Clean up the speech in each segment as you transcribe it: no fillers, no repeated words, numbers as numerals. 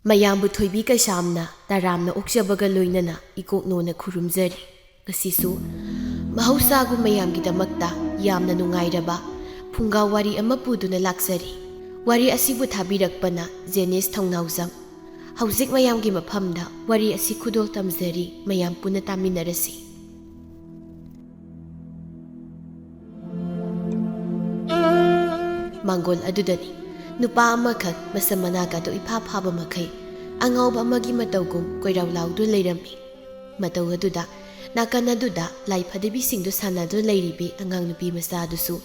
ꯃꯌꯥꯝꯕꯨ ꯊꯣꯏꯕꯤ ꯀꯩꯁꯥꯝꯅ ꯇꯔꯥꯝꯅ ꯑꯣꯛꯆꯕꯒ ꯂꯣꯏꯅꯅ ꯏꯀꯣꯛꯅꯣꯅ ꯈꯨꯔꯨꯝꯖꯔꯤ꯫ ꯉꯁꯤꯁꯨ ꯃꯍꯧꯁꯥꯒꯨꯝ ꯃꯌꯥꯝꯒꯤꯗꯃꯛꯇ ꯌꯥꯝꯅ ꯅꯨꯡꯉꯥꯏꯔꯕ ꯐꯨꯡꯒꯥ ꯋꯥꯔꯤ ꯑꯃ ꯄꯨꯗꯨꯅ ꯂꯥꯛꯆꯔꯤ꯫ ꯋꯥꯔꯤ ꯑꯁꯤꯕꯨ ꯊꯥꯕꯤꯔꯛꯄꯅ ꯖꯦꯅꯤꯁ ꯊꯧꯅꯥꯎꯖꯝ꯫ ꯍꯧꯖꯤꯛ ꯃꯌꯥꯝꯒꯤ ꯃꯐꯝꯗ ꯋꯥꯔꯤ ꯑꯁꯤ ꯈꯨꯗꯣꯜ ꯇꯝꯖꯔꯤ, ꯃꯌꯥꯝ ꯄꯨꯟꯅ ꯇꯥꯃꯤꯟꯅꯔꯁꯤ꯫ ꯃꯥꯡꯒꯣꯜ ꯑꯗꯨꯗꯅꯤ ꯅꯨꯄꯥ ꯑꯃꯈꯛ ꯃꯁꯝ ꯃꯅꯥꯒꯗꯣ ꯏꯐꯥ ꯐꯥꯕ ꯃꯈꯩ ꯑꯉꯥꯎꯕ ꯑꯃꯒꯤ ꯃꯇꯧꯒꯨꯝ ꯀꯣꯏꯔꯥꯎ ꯂꯥꯎꯗꯨꯅ ꯂꯩꯔꯝꯃꯤ꯫ ꯃꯇꯧ ꯑꯗꯨꯗ ꯅꯥꯀꯟ ꯑꯗꯨꯗ ꯂꯥꯏ ꯐꯗꯤꯕꯤꯁꯤꯡꯗꯨ ꯁꯥꯟꯅꯗꯨꯅ ꯂꯩꯔꯤꯕꯤ ꯑꯉꯥꯡ ꯅꯨꯄꯤ ꯃꯆꯥꯗꯨꯁꯨ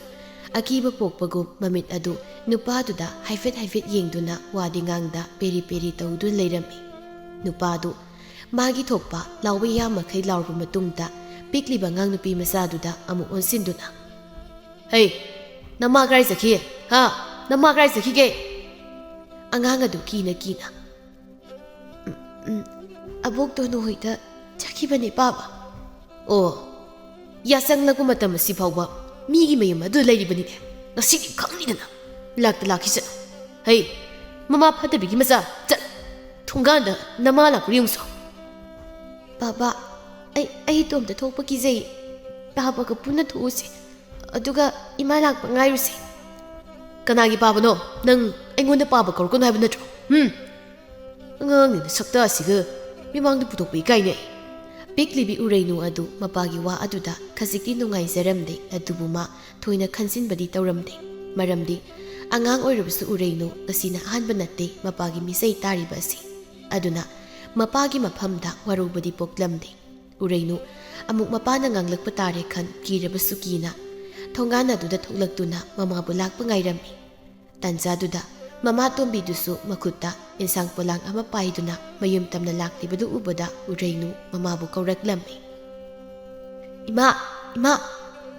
ꯑꯀꯤꯕ ꯄꯣꯛꯄꯒꯨꯝ ꯃꯃꯤꯠ ꯑꯗꯨ ꯅꯨꯄꯥꯗꯨꯗ ꯍꯥꯏꯐꯦꯠ ꯍꯥꯏꯐꯦꯠ ꯌꯦꯡꯗꯨꯅ ꯋꯥꯗꯤ ꯉꯥꯡꯗ ꯄꯦꯔꯤ ꯄꯦꯔꯤ ꯇꯧꯗꯨꯅ ꯂꯩꯔꯝꯃꯤ꯫ ꯅꯨꯄꯥꯗꯨ ꯃꯥꯒꯤ ꯊꯣꯛꯄ ꯂꯥꯎꯕ ꯌꯥꯃꯈꯩ ꯂꯥꯎꯔꯕ ꯃꯇꯨꯡꯗ ꯄꯤꯛꯂꯤꯕ ꯑꯉꯥꯡ ꯅꯨꯄꯤ ꯃꯆꯥꯗꯨꯗ ꯑꯃꯨꯛ ꯑꯣꯟꯁꯤꯟꯗꯨꯅ, "ꯍꯩ, ꯅꯃꯥ ꯀꯔꯥꯏ ꯆꯠꯈꯤ? ꯍꯥ, ꯅꯃꯥ ꯀꯔꯥꯏ ꯆꯠꯈꯤꯒꯦ?" ꯑꯉꯥꯡ ꯑꯗꯨ ꯀꯤꯅ ꯀꯤꯅ, "ꯑꯕꯣꯛ ꯇꯣꯅꯨ ꯍꯣꯏꯗ ꯆꯠꯈꯤꯕꯅꯦ ꯄꯥꯕ." "ꯑꯣ, ꯌꯥꯆꯪꯂꯛꯄ ꯃꯇꯝ ꯑꯁꯤ ꯐꯥꯎꯕ ꯃꯤꯒꯤ ꯃꯌꯨꯝ ꯑꯗꯨ ꯂꯩꯔꯤꯕꯅꯤꯅꯦ꯫ ꯉꯁꯤꯗꯤ ꯈꯪꯅꯤꯗꯅ ꯂꯥꯛꯇ ꯂꯥꯛꯈꯤꯁꯅꯨ꯫ ꯍꯩ, ꯃꯃꯥ ꯐꯠꯇꯕꯤꯒꯤ ꯃꯆꯥ, ꯆꯠ, ꯊꯣꯡꯒꯥꯟꯗ ꯅꯃꯥ ꯂꯥꯛꯄ꯭ꯔꯥ ꯌꯦꯡꯉꯨꯆꯣ." "ꯕꯥꯕꯥ, ꯑꯩ ꯏꯇꯣꯝꯇ ꯊꯣꯛꯄ ꯀꯤꯖꯩ꯫ ꯄꯥꯕꯒ ꯄꯨꯟꯅ ꯊꯣꯛꯎꯁꯤ, ꯑꯗꯨꯒ ꯏꯃꯥ ꯂꯥꯛꯄ ꯉꯥꯏꯔꯨꯁꯤ." "ꯀꯅꯥꯒꯤ ꯄꯥꯕꯅꯣ? ꯅꯪ ꯑꯩꯉꯣꯟꯗ ꯄꯥꯕ ꯀꯧꯔꯛꯀꯅꯨ ꯍꯥꯏꯕ ꯅꯠꯇ꯭ꯔꯣ? ꯑꯉꯥꯡꯅꯤꯅ ꯁꯛꯇ ꯑꯁꯤꯒ ꯃꯤꯃꯥꯡꯗ ꯄꯨꯊꯣꯛꯄ ꯏꯀꯥꯏꯅꯩ." ꯄꯤꯛꯂꯤꯕꯤ ꯎꯔꯩꯅꯨ ꯑꯗꯨ ꯃꯄꯥꯒꯤ ꯋꯥ ꯑꯗꯨꯗ ꯈꯖꯤꯛꯇꯤ ꯅꯨꯡꯉꯥꯏꯖꯔꯝꯗꯦ, ꯑꯗꯨꯕꯨ ꯃꯥ ꯊꯣꯏꯅ ꯈꯟꯖꯤꯟꯕꯗꯤ ꯇꯧꯔꯝꯗꯦ꯫ ꯃꯔꯝꯗꯤ ꯑꯉꯥꯡ ꯑꯣꯏꯔꯕꯁꯨ ꯎꯔꯩꯅꯨ ꯉꯁꯤꯅ ꯑꯍꯥꯟꯕ ꯅꯠꯇꯦ ꯃꯄꯥꯒꯤ ꯃꯤꯆꯩ ꯇꯥꯔꯤꯕ ꯑꯁꯤ꯫ ꯑꯗꯨꯅ ꯃꯄꯥꯒꯤ ꯃꯐꯝꯗ ꯋꯥꯔꯧꯕꯗꯤ ꯄꯣꯛꯂꯝꯗꯦ꯫ ꯎꯔꯩꯅꯨ ꯑꯃꯨꯛ ꯃꯄꯥꯅ ꯉꯥꯡꯂꯛꯄ ꯇꯥꯔꯦ ꯈꯟ ꯀꯤꯔꯕꯁꯨ ꯀꯤꯅ ꯊꯣꯡꯒꯥꯟ ꯑꯗꯨꯗ ꯊꯣꯛꯂꯛꯇꯨꯅ ꯃꯃꯥꯕꯨ ꯂꯥꯛꯄ ꯉꯥꯏꯔꯝꯃꯤ꯫ ꯇꯟꯖꯥꯗꯨꯗ ꯃꯃꯥ ꯇꯣꯝꯕꯤꯗꯨꯁꯨ ꯃꯈꯨꯠꯇ ꯏꯟꯁꯥꯡ ꯄꯣꯂꯥꯡ ꯑꯃ ꯄꯥꯏꯗꯨꯅ ꯃꯌꯨꯝ ꯇꯝꯅ ꯂꯥꯛꯂꯤꯕꯗꯨ ꯎꯕꯗ ꯎꯔꯩꯅꯨ ꯃꯃꯥꯕꯨ ꯀꯧꯔꯛꯂꯝꯃꯤ꯫ "ꯏꯃꯥ, ꯏꯃꯥ,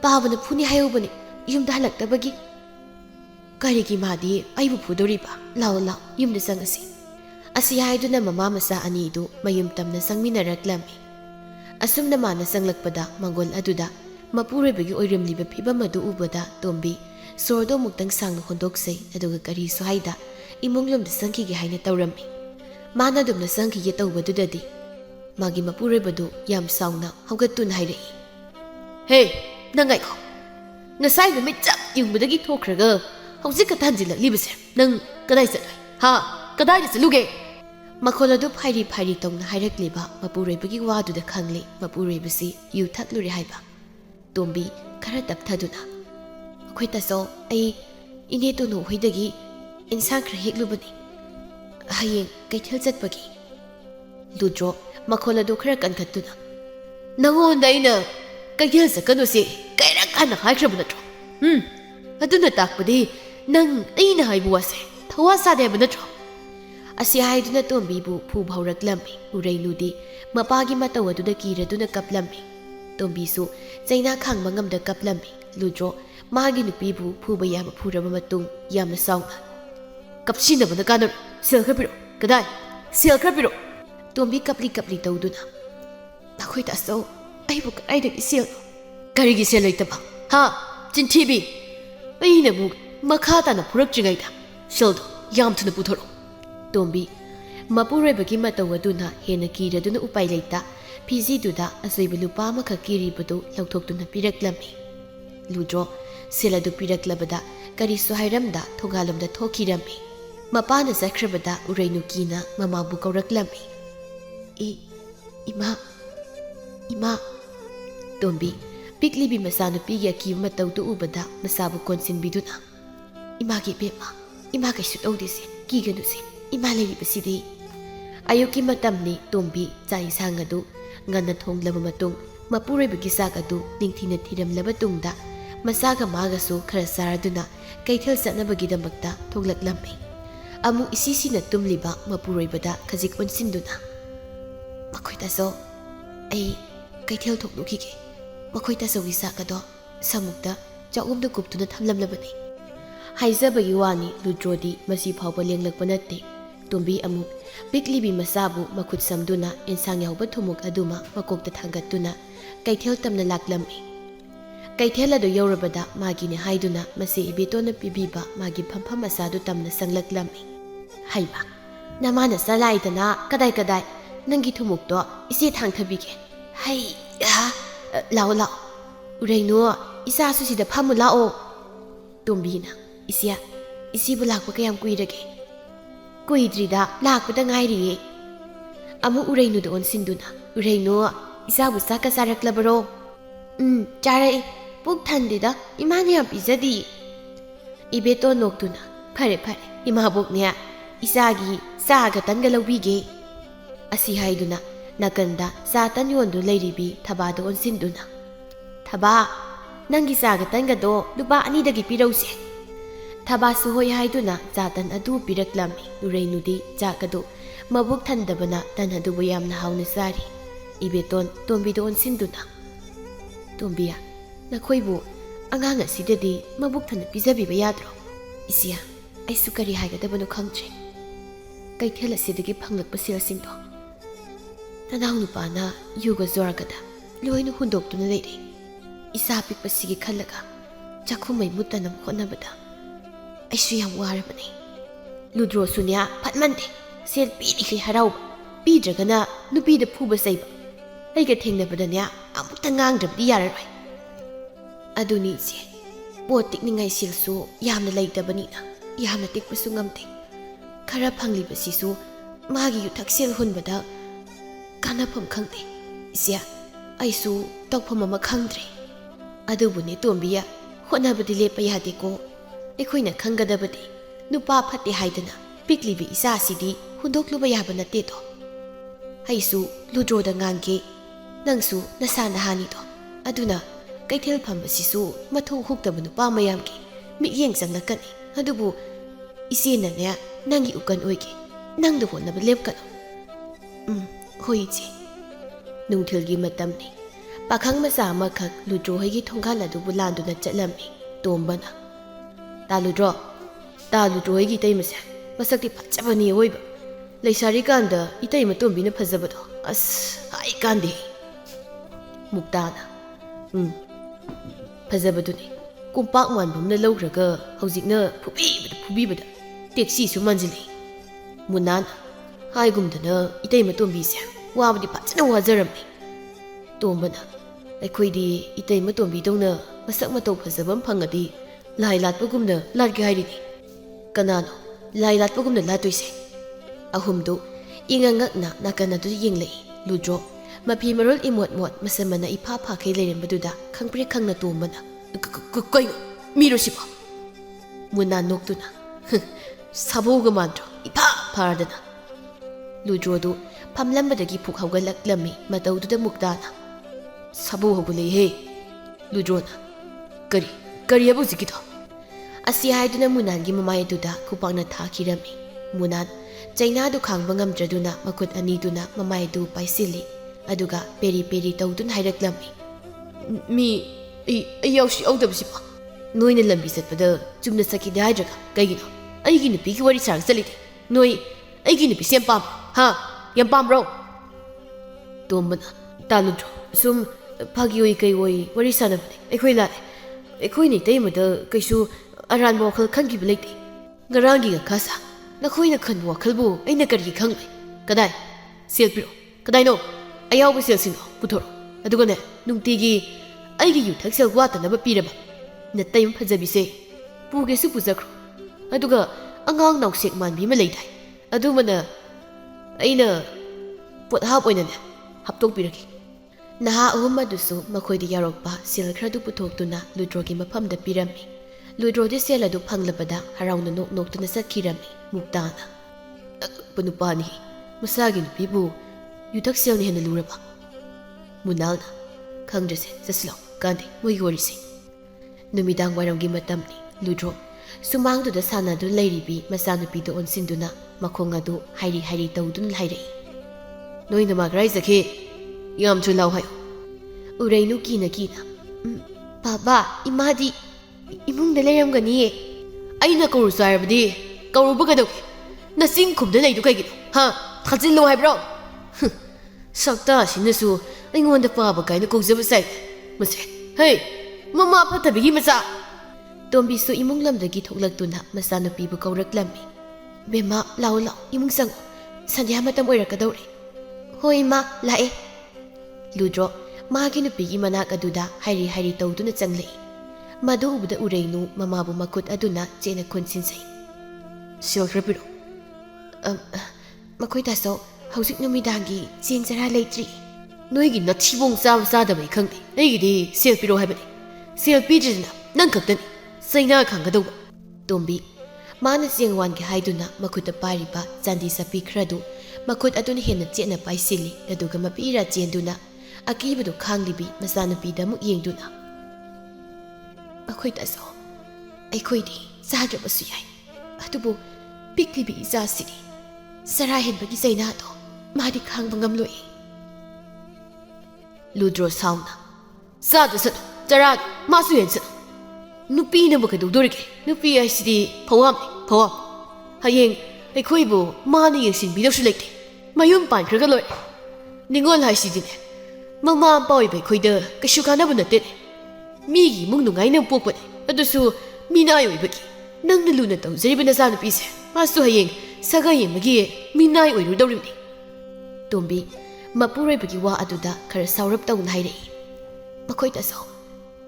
ꯄꯥꯕꯅ ꯐꯨꯅꯤ ꯍꯥꯏꯍꯧꯕꯅꯤ ꯌꯨꯝꯗ ꯍꯜꯂꯛꯇꯕꯒꯤ." "ꯀꯔꯤꯒꯤ ꯃꯥꯗꯤ ꯑꯩꯕꯨ ꯐꯨꯗꯣꯔꯤꯕ? ꯂꯥꯎ ꯂꯥꯎ, ꯌꯨꯝꯗ ꯆꯪꯉꯁꯤ." ꯑꯁꯤ ꯍꯥꯏꯗꯨꯅ ꯃꯃꯥ ꯃꯆꯥ ꯑꯅꯤꯗꯨ ꯃꯌꯨꯝ ꯇꯝꯅ ꯆꯪꯃꯤꯟꯅꯔꯛꯂꯝꯃꯤ꯫ ꯑꯁꯨꯝꯅ ꯃꯥꯅ ꯆꯪꯂꯛꯄꯗ ꯃꯥꯡꯒꯣꯜ ꯑꯗꯨꯗ ꯃꯄꯨꯔꯣꯏꯕꯒꯤ ꯑꯣꯏꯔꯝꯂꯤꯕ ꯐꯤꯕꯝ ꯑꯗꯨ ꯎꯕꯗ ꯇꯣꯝꯕꯤ ꯁꯣꯔꯗꯣ ꯑꯃꯨꯛꯇꯪ ꯁꯥꯡꯅ ꯍꯣꯟꯗꯣꯛꯆꯩ, ꯑꯗꯨꯒ ꯀꯔꯤꯁꯨ ꯍꯥꯏꯗ ꯏꯃꯨꯡꯂꯣꯝꯗ ꯆꯪꯈꯤꯒꯦ ꯍꯥꯏꯅ ꯇꯧꯔꯝꯃꯤ꯫ ꯃꯥꯅ ꯑꯗꯨꯝꯅ ꯆꯪꯈꯤꯒꯦ ꯇꯧꯕꯗꯨꯗꯗꯤ ꯃꯥꯒꯤ ꯃꯄꯨꯔꯣꯏꯕꯗꯨ ꯌꯥꯝ ꯁꯥꯎꯅ ꯍꯧꯒꯠꯇꯨꯅ ꯍꯥꯏꯔꯛꯏ, "ꯍꯦ, ꯅꯪ ꯉꯥꯏꯈꯣ! ꯉꯁꯥꯏ ꯅꯨꯃꯤꯠ ꯆꯞ ꯌꯨꯡꯕꯗꯒꯤ ꯊꯣꯛꯈ꯭ꯔꯒ ꯍꯧꯖꯤꯛ ꯈꯛꯇ ꯍꯟꯖꯤꯜꯂꯛꯂꯤꯕꯁꯦ ꯅꯪ ꯀꯗꯥꯏ ꯆꯠꯂꯣꯏ? ꯍꯥ, ꯀꯗꯥꯏꯗ ꯆꯠꯂꯨꯒꯦ?" ꯃꯈꯣꯜ ꯑꯗꯨ ꯐꯥꯏꯔꯤ ꯐꯥꯏꯔꯤ ꯇꯧꯅ ꯍꯥꯏꯔꯛꯂꯤꯕ ꯃꯄꯨꯔꯣꯏꯕꯒꯤ ꯋꯥꯗꯨꯗ ꯈꯪꯂꯤ ꯃꯄꯨꯔꯣꯏꯕꯁꯤ ꯌꯨ ꯊꯛꯂꯨꯔꯦ ꯍꯥꯏꯕ꯫ ꯇꯣꯝꯕꯤ ꯈꯔ ꯇꯞꯊꯗꯨꯅ, "ꯑꯩꯈꯣꯏ ꯇꯥꯆꯧ, ꯑꯩ ꯏꯅꯦ ꯇꯣꯅꯨ ꯍꯣꯏꯗꯒꯤ ꯏꯟꯁꯥꯡ ꯈꯔ ꯍꯦꯛꯂꯨꯕꯅꯤ, ꯍꯌꯦꯡ ꯀꯩꯊꯦꯜ ꯆꯠꯄꯒꯤ." ꯂꯨꯗ꯭ꯔꯣ ꯃꯈꯣꯜ ꯑꯗꯨ ꯈꯔ ꯀꯟꯈꯠꯇꯨꯅ, "ꯅꯪꯉꯣꯟꯗ ꯑꯩꯅ ꯀꯩꯊꯦꯜ ꯆꯠꯀꯅꯨꯁꯤ ꯀꯩꯔꯛ ꯍꯥꯟꯅ ꯍꯥꯏꯈ꯭ꯔꯕ ꯅꯠꯇ꯭ꯔꯣ? ꯑꯗꯨꯅ ꯇꯥꯛꯄꯗꯤ ꯅꯪ ꯑꯩꯅ ꯍꯥꯏꯕ ꯋꯥꯁꯦ ꯊꯋꯥ ꯁꯥꯗꯦ ꯍꯥꯏꯕ ꯅꯠꯇ꯭ꯔꯣ?" ꯑꯁꯤ ꯍꯥꯏꯗꯨꯅ ꯇꯣꯝꯕꯤꯕꯨ ꯐꯨꯕ ꯍꯧꯔꯛꯂꯝꯃꯤ꯫ ꯎꯔꯩꯅꯨꯗꯤ ꯃꯄꯥꯒꯤ ꯃꯇꯧ ꯑꯗꯨꯗ ꯀꯤꯔꯗꯨꯅ ꯀꯞꯂꯝꯃꯤ꯫ ꯇꯣꯝꯕꯤꯁꯨ ꯆꯩꯅꯥ ꯈꯥꯡꯕ ꯉꯝꯗ ꯀꯞꯂꯝꯃꯤ꯫ ꯂꯨꯗ꯭ꯔꯣ ꯃꯥꯒꯤ ꯅꯨꯄꯤꯕꯨ ꯐꯨꯕ ꯌꯥꯕ ꯐꯨꯔꯕ ꯃꯇꯨꯡ ꯌꯥꯝꯅ ꯁꯥꯎꯅ, "ꯀꯞꯁꯤꯟꯅꯕꯅ ꯀꯥꯟꯅꯔꯣꯏ, ꯁꯦꯜ ꯈꯔ ꯄꯤꯔꯛꯑꯣ." "ꯀꯗꯥꯏ? ꯁꯦꯜ ꯈꯔ ꯄꯤꯔꯛꯑꯣ." ꯇꯣꯝꯕꯤ ꯀꯞꯂꯤ ꯀꯞꯂꯤ ꯇꯧꯗꯨꯅ, "ꯑꯩꯈꯣꯏ ꯇꯥꯆꯧ, ꯑꯩꯕꯨ ꯀꯗꯥꯏꯗꯒꯤ ꯁꯦꯜꯅꯣ?" "ꯀꯔꯤꯒꯤ ꯁꯦꯜ ꯂꯩꯇꯕ? ꯍꯥ, ꯆꯤꯟꯊꯤꯕꯤ! ꯑꯩꯅꯕꯨ ꯃꯈꯥ ꯇꯥꯅ ꯐꯨꯔꯛꯇ꯭ꯔꯤꯉꯩꯗ ꯁꯦꯜꯗꯣ ꯌꯥꯝ ꯊꯨꯅ ꯄꯨꯊꯣꯔꯛꯑꯣ." ꯇꯣꯝꯕꯤ ꯃꯄꯨꯔꯣꯏꯕꯒꯤ ꯃꯇꯧ ꯑꯗꯨꯅ ꯍꯦꯟꯅ ꯀꯤꯔꯗꯨꯅ ꯎꯄꯥꯏ ꯂꯩꯇ ꯐꯤꯖꯤꯗꯨꯗ ꯑꯆꯣꯏꯕ ꯂꯨꯄꯥ ꯑꯃꯈꯛ ꯀꯤꯔꯤꯕꯗꯨ ꯂꯧꯊꯣꯛꯇꯨꯅ ꯄꯤꯔꯛꯂꯝꯃꯤ꯫ ꯂꯨꯗ꯭ꯔꯣ ꯁꯦꯜ ꯑꯗꯨ ꯄꯤꯔꯛꯂꯕꯗ ꯀꯔꯤꯁꯨ ꯍꯥꯏꯔꯝꯗ ꯊꯣꯡꯒꯥꯜꯂꯣꯝꯗ ꯊꯣꯛꯈꯤꯔꯝꯃꯤ꯫ ꯃꯄꯥꯅ ꯆꯠꯈ꯭ꯔꯕꯗ ꯎꯔꯩꯅꯨ ꯀꯤꯅ ꯃꯃꯥꯕꯨ ꯀꯧꯔꯛꯂꯝꯃꯤ, "ꯏꯃꯥ, ꯏꯃꯥ." ꯇꯣꯝꯕꯤ ꯄꯤꯛꯂꯤꯕꯤ ꯃꯆꯥꯅꯨꯄꯤꯒꯤ ꯑꯀꯤꯕ ꯃꯇꯧꯗꯨ ꯎꯕꯗ ꯃꯆꯥꯕꯨ ꯀꯣꯟꯁꯤꯟꯕꯤꯗꯨꯅ, "ꯏꯃꯥꯒꯤ ꯏꯕꯦꯝꯃ, ꯏꯃꯥ ꯀꯩꯁꯨ ꯇꯧꯗꯦꯁꯦ, ꯀꯤꯒꯅꯨꯁꯦ, ꯏꯃꯥ ꯂꯩꯔꯤꯕꯁꯤꯗꯤ." ꯑꯌꯨꯛꯀꯤ ꯃꯇꯝꯅꯤ꯫ ꯇꯣꯝꯕꯤ ꯆꯥꯛ ꯏꯟꯁꯥꯡ ꯑꯗꯨ ꯉꯟꯅ ꯊꯣꯡꯂꯕ ꯃꯇꯨꯡ ꯃꯄꯨꯔꯣꯏꯕꯒꯤ ꯆꯥꯛ ꯑꯗꯨ ꯅꯤꯡꯊꯤꯅ ꯊꯤꯔꯝꯂꯕ ꯇꯨꯡꯗ ꯃꯆꯥꯒ ꯃꯥꯒꯁꯨ ꯈꯔ ꯆꯥꯔꯗꯨꯅ ꯀꯩꯊꯦꯜ ꯆꯠꯅꯕꯒꯤꯗꯃꯛꯇ ꯊꯣꯛꯂꯛꯂꯝꯃꯤ꯫ ꯑꯃꯨꯛ ꯏꯁꯤꯁꯤꯅ ꯇꯨꯝꯂꯤꯕ ꯃꯄꯨꯔꯣꯏꯕꯗ ꯈꯖꯤꯛ ꯑꯣꯟꯁꯤꯟꯗꯨꯅ, "ꯃꯈꯣꯏ ꯇꯥꯆꯧ, ꯑꯩ ꯀꯩꯊꯦꯜ ꯊꯣꯛꯂꯨꯈꯤꯒꯦ. ꯃꯈꯣꯏ ꯇꯥꯆꯧꯒꯤ ꯆꯥꯛ ꯑꯗꯣ ꯁꯥꯃꯨꯛꯇ ꯆꯥꯛꯎꯝꯗ ꯀꯨꯞꯇꯨꯅ ꯊꯝꯂꯝꯂꯕꯅꯤ." ꯍꯥꯏꯖꯕꯒꯤ ꯋꯥꯅꯤ, ꯂꯨꯗ꯭ꯔꯣꯗꯤ ꯃꯁꯤ ꯐꯥꯎꯕ ꯂꯦꯡꯂꯛꯄ ꯅꯠꯇꯦ꯫ ꯇꯣꯝꯕꯤ ꯑꯃꯨꯛ ꯄꯤꯛꯂꯤꯕꯤ ꯃꯆꯥꯕꯨ ꯃꯈꯨꯠ ꯁꯝꯗꯨꯅ ꯏꯟꯁꯥꯡ ꯌꯥꯎꯕ ꯊꯨꯝꯃꯣꯛ ꯑꯗꯨꯃ ꯃꯀꯣꯛꯇ ꯊꯥꯡꯒꯠꯇꯨꯅ ꯀꯩꯊꯦꯜ ꯇꯝꯅ ꯂꯥꯛꯂꯝꯃꯤ꯫ ꯀꯩꯊꯦꯜ ꯑꯗꯨ ꯌꯧꯔꯕꯗ ꯃꯥꯒꯤꯅꯦ ꯍꯥꯏꯗꯨꯅ ꯃꯆꯦ ꯏꯕꯦꯇꯣꯟꯅ ꯄꯤꯕꯤꯕ ꯃꯥꯒꯤ ꯐꯝꯐꯝ ꯃꯆꯥꯗꯨ ꯇꯝꯅ ꯆꯪꯂꯛꯂꯝꯃꯤ꯫ "ꯍꯩꯃꯥ, Namana salaidana kadai kadai nangi thumukto isi thangthabige. Hai lao lao. Ureinu isa su sida phamu lao. Tombina isia isi bu lakpa kayam kuirage. Kuidrida lakpada ngairi. Amu ureinu do onsinduna. Ureinu isa bu saka saraklabaro. Charai puk thandida imani yam pizadi. Ibeto noktuna. Phare ima boknya isagi saga tanga lawige. Asi haiduna nakanda sa tan yondu leiribi thabado onsinduna. Thaba nangi saga tanga do lupa ani dagi pirause. Thaba su hoy haiduna zatan adu piraklami. Ureinu jakado mabuk thandabana tan adu yamna hauna sari. Ibeton tombido onsinduna. Tombiya nakhoibu angang asidadi mabuk thana pizabiba yadro. Isia aisu kari haigadabano khangtre. Kaithel asidagi phanglakpa sirasingdo nanaw nupana yuga zorgada loinu hundoktuna leire. Isa pikpasigi khallaga chakhumai mutanam khonabada aisu yam warabani. Ludro sunya phatmande sel pidi harau pidragana nupida phuba saiba aiga thengnabadanya amukta ngangdrabdi yararoi. Aduni se pot tikningai silsu yamna leitabani na yamna tikpasu ngamte. Khara phanglibasisu magi yuthaksel hunbada kanapam khangte. Isia aisu tokpham ama khangdre. Adubuni tombiya honabadi lepa yadeko. Ekhoina khangadabadi nupa phate haidana piklibi isa sidi hundokluba yaba nate to. Aisu ludro da ngange nangsu nasana hani to. Aduna kaithel phambasisu mathu hukdaba nupa mayamki miyeng changnakani. Adubu isina ne nangi ukan oige nangda honaba lepkano. Hoi che nungthilgi matamni pakhang masa amakhak ludro hoigi thongkhala dubu landuna chatlammi. Tombana ta ludro hoigi taimase masakti phajabani oiba leisari kanda itai matombina phajabado as ai kande. Muktana phajabaduni kumpak manbumna lawraga hojikna phubibada taxi su manjili. Munana haigumdana itai matombise wabadi phajana wajaramni. Tombana aikhoidi itai matombi dongna masak matau phajabam phangadi lai latpagumna latge hairidi. Kanano lai latpagumna latoise. Ahumdu ingangakna nakanadu yenglei. Ludro mapi marol imot masamana ipha phakhe leirembaduda khangpre khangna tombana koy miro siba. Muna noktuna saboga mandro ipha pharadana. Ludro du phamlambadagi phuk haugalaklammi mataududa muktana sabu hogulei he. Ludrona kari abu zikito. Asi haiduna munangi mamai duda kupangna thakirami. Munan chaina du khangba ngamdraduna makut ani duna mamai du paisili aduga peri taudun hairaklammi. Mi ayaushi audabsipa noina lambi satpada chumna sakide haidraga kaigino aigi nupi ki wari sarang salite noi aigi nupi sem pam ha yam pamro. Tombana taludro sum phagi oi kai oi wari sanabane ekhoi lare ekhoi ni taimada kaisu aran wakhal khangib leite. Garangi ga khasa nakhoina khan wakhalbu aina kari khangai kadai sel piro kadai no ayaw sel sino puthoro adugane nungtigi aigi yu thaksel watanaba piraba natayum phajabise puge su pujakro aduga angang nausek manbi ma leidai adumana aina pot hap oina ne haptok piraki. Naha ahumadusu makhoidi yarokpa sel khradu puthoktuna ludrogi mafamda pirami. Ludrodi sel adu phanglabada harauna noktuna sakhirami. Muktana panupani masagi nupibu yutak sel ni hena luraba. Munalna khangjase saslo kandi moigi warise. Numidang waramgi matamni Ludro sumangduda sanadu leiribi masanupido onsinduna makhong adu hairi taudun lairei. Noina magrai zakhe yam chulau hayo. Ureinu kina baba imadi imungda leiramgani. Aina kauru sarabadi kauru bagado nasing khumda leidu kaigino ha thajillo haibro. Sakta sinasu aingonda paba kaina kongzaba sai mase hey mama phatabigi macha. Tombi su imung lamdagi thoklaktuna masanupibu kauraklammi. Bema lao imung sango ꯁꯟꯙ꯭ꯌꯥ ꯃꯇꯝ ꯑꯣꯏꯔꯛꯀꯗꯧꯔꯦ ꯍꯣꯏ ꯏꯃꯥ ꯂꯥꯛꯑꯦ ꯂꯨꯗ꯭ꯔꯣ ꯃꯥꯒꯤ ꯅꯨꯄꯤꯒꯤ ꯃꯅꯥꯛ ꯑꯗꯨꯗ ꯍꯥꯏꯔꯤ ꯍꯥꯏꯔꯤ ꯇꯧꯗꯨꯅ ꯆꯪꯂꯛꯏ ꯃꯗꯨ ꯎꯕꯗ ꯎꯔꯩꯅꯨ ꯃꯃꯥꯕꯨ ꯃꯈꯨꯠ ꯑꯗꯨꯅ ꯆꯦꯠꯅ ꯈꯨꯟꯁꯤꯟꯁꯩ ꯁꯦꯜ ꯈꯔ ꯄꯤꯔꯣ ꯃꯈꯣꯏ ꯇꯥꯆꯧ ꯍꯧꯖꯤꯛ ꯅꯨꯃꯤꯗꯥꯡꯒꯤ ꯆꯦꯡ ꯆꯔꯥ ꯂꯩꯇ꯭ꯔꯤ ꯅꯣꯏꯒꯤ ꯅꯊꯤꯕꯣꯡ ꯆꯥꯕ ꯆꯥꯗꯕꯩ ꯈꯪꯗꯦ ꯑꯩꯒꯤꯗꯤ ꯁꯦꯜ ꯄꯤꯔꯣ ꯍꯥꯏꯕꯅꯤ ꯁꯦꯜ ꯄꯤꯗ꯭ꯔꯤꯗꯅ ꯅꯪ ꯈꯛꯇꯅꯤ ꯆꯩꯅꯥ ꯈꯪꯒꯗꯧꯕ ꯇꯣꯝꯕꯤ ꯃꯥꯅ ꯆꯦꯡ ꯋꯥꯟꯒꯦ ꯍꯥꯏꯗꯨꯅ ꯃꯈꯨꯠꯇ ꯄꯥꯏꯔꯤꯕ ꯆꯥꯟꯗꯤ ꯆꯞꯄꯤ ꯈꯔꯗꯨ ꯃꯈꯨꯠ ꯑꯗꯨꯅ ꯍꯦꯟꯅ ꯆꯦꯠꯅ ꯄꯥꯏꯁꯤꯜꯂꯤ ꯑꯗꯨꯒ ꯃꯄꯤꯔꯥ ꯆꯦꯟꯗꯨꯅ ꯑꯀꯤꯕꯗꯨ ꯈꯥꯡꯂꯤꯕꯤ ꯃꯆꯥꯅꯨꯄꯤꯗ ꯑꯃꯨꯛ ꯌꯦꯡꯗꯨꯅ ꯃꯈꯣꯏ ꯇꯥꯆꯧ ꯑꯩꯈꯣꯏꯗꯤ ꯆꯥꯗ꯭ꯔꯕꯁꯨ ꯌꯥꯏ ꯑꯗꯨꯕꯨ ꯄꯤꯛꯂꯤꯕꯤ ꯏꯆꯥꯁꯤꯗꯤ ꯆꯔꯥ ꯍꯦꯟꯕꯒꯤ ꯆꯩꯅꯥꯗꯣ ꯃꯥꯗꯤ ꯈꯥꯡꯕ ꯉꯝꯂꯣꯏ ꯂꯨꯗ꯭ꯔꯣ ꯁꯥꯎꯅ ꯆꯥꯗꯁꯅꯨ ꯆꯔꯥꯗꯣ ꯃꯥꯁꯨ ꯍꯦꯟꯁꯅꯨ ꯅꯨꯄꯤꯅꯕꯨ ꯀꯩꯗꯧꯗꯣꯔꯤꯒꯦ ꯅꯨꯄꯤ ꯍꯥꯏꯁꯤꯗꯤ ꯐꯋꯥꯝꯅꯤ ꯐꯋꯥꯝ ꯍꯌꯦꯡ ꯑꯩꯈꯣꯏꯕꯨ ꯃꯥꯅ ꯌꯦꯡꯁꯤꯟꯕꯤꯗꯧꯁꯨ ꯂꯩꯇꯦ ꯃꯌꯨꯝ ꯄꯥꯟꯈ꯭ꯔꯒ ꯂꯣꯏꯔꯦ ꯅꯤꯡꯉꯣꯜ ꯍꯥꯏꯁꯤꯗꯤꯅꯦ ꯃꯃꯥ ꯃꯄꯥ ꯑꯣꯏꯕ ꯑꯩꯈꯣꯏꯗ ꯀꯩꯁꯨ ꯀꯥꯟꯅꯕ ꯅꯠꯇꯦꯅꯦ ꯃꯤꯒꯤ ꯏꯃꯨꯡ ꯅꯨꯡꯉꯥꯏꯅ ꯄꯣꯛꯄꯅꯦ ꯑꯗꯨꯁꯨ ꯃꯤꯅꯥꯏ ꯑꯣꯏꯕꯒꯤ ꯅꯪꯅ ꯂꯨꯅ ꯇꯧꯖꯔꯤꯕ ꯅꯆꯥꯅꯨꯄꯤꯁꯦ ꯃꯥꯁꯨ ꯍꯌꯦꯡ ꯁꯒꯥꯏ ꯌꯦꯡꯕꯒꯤ ꯃꯤꯅꯥꯏ ꯑꯣꯏꯔꯨꯗꯧꯔꯤꯕꯅꯤ ꯇꯣꯝꯕꯤ ꯃꯄꯨꯔꯣꯏꯕꯒꯤ ꯋꯥ ꯑꯗꯨꯗ ꯈꯔ ꯁꯥꯎꯔꯞ ꯇꯧꯅ ꯍꯥꯏꯔꯛꯏ ꯃꯈꯣꯏ ꯇꯥꯆꯧ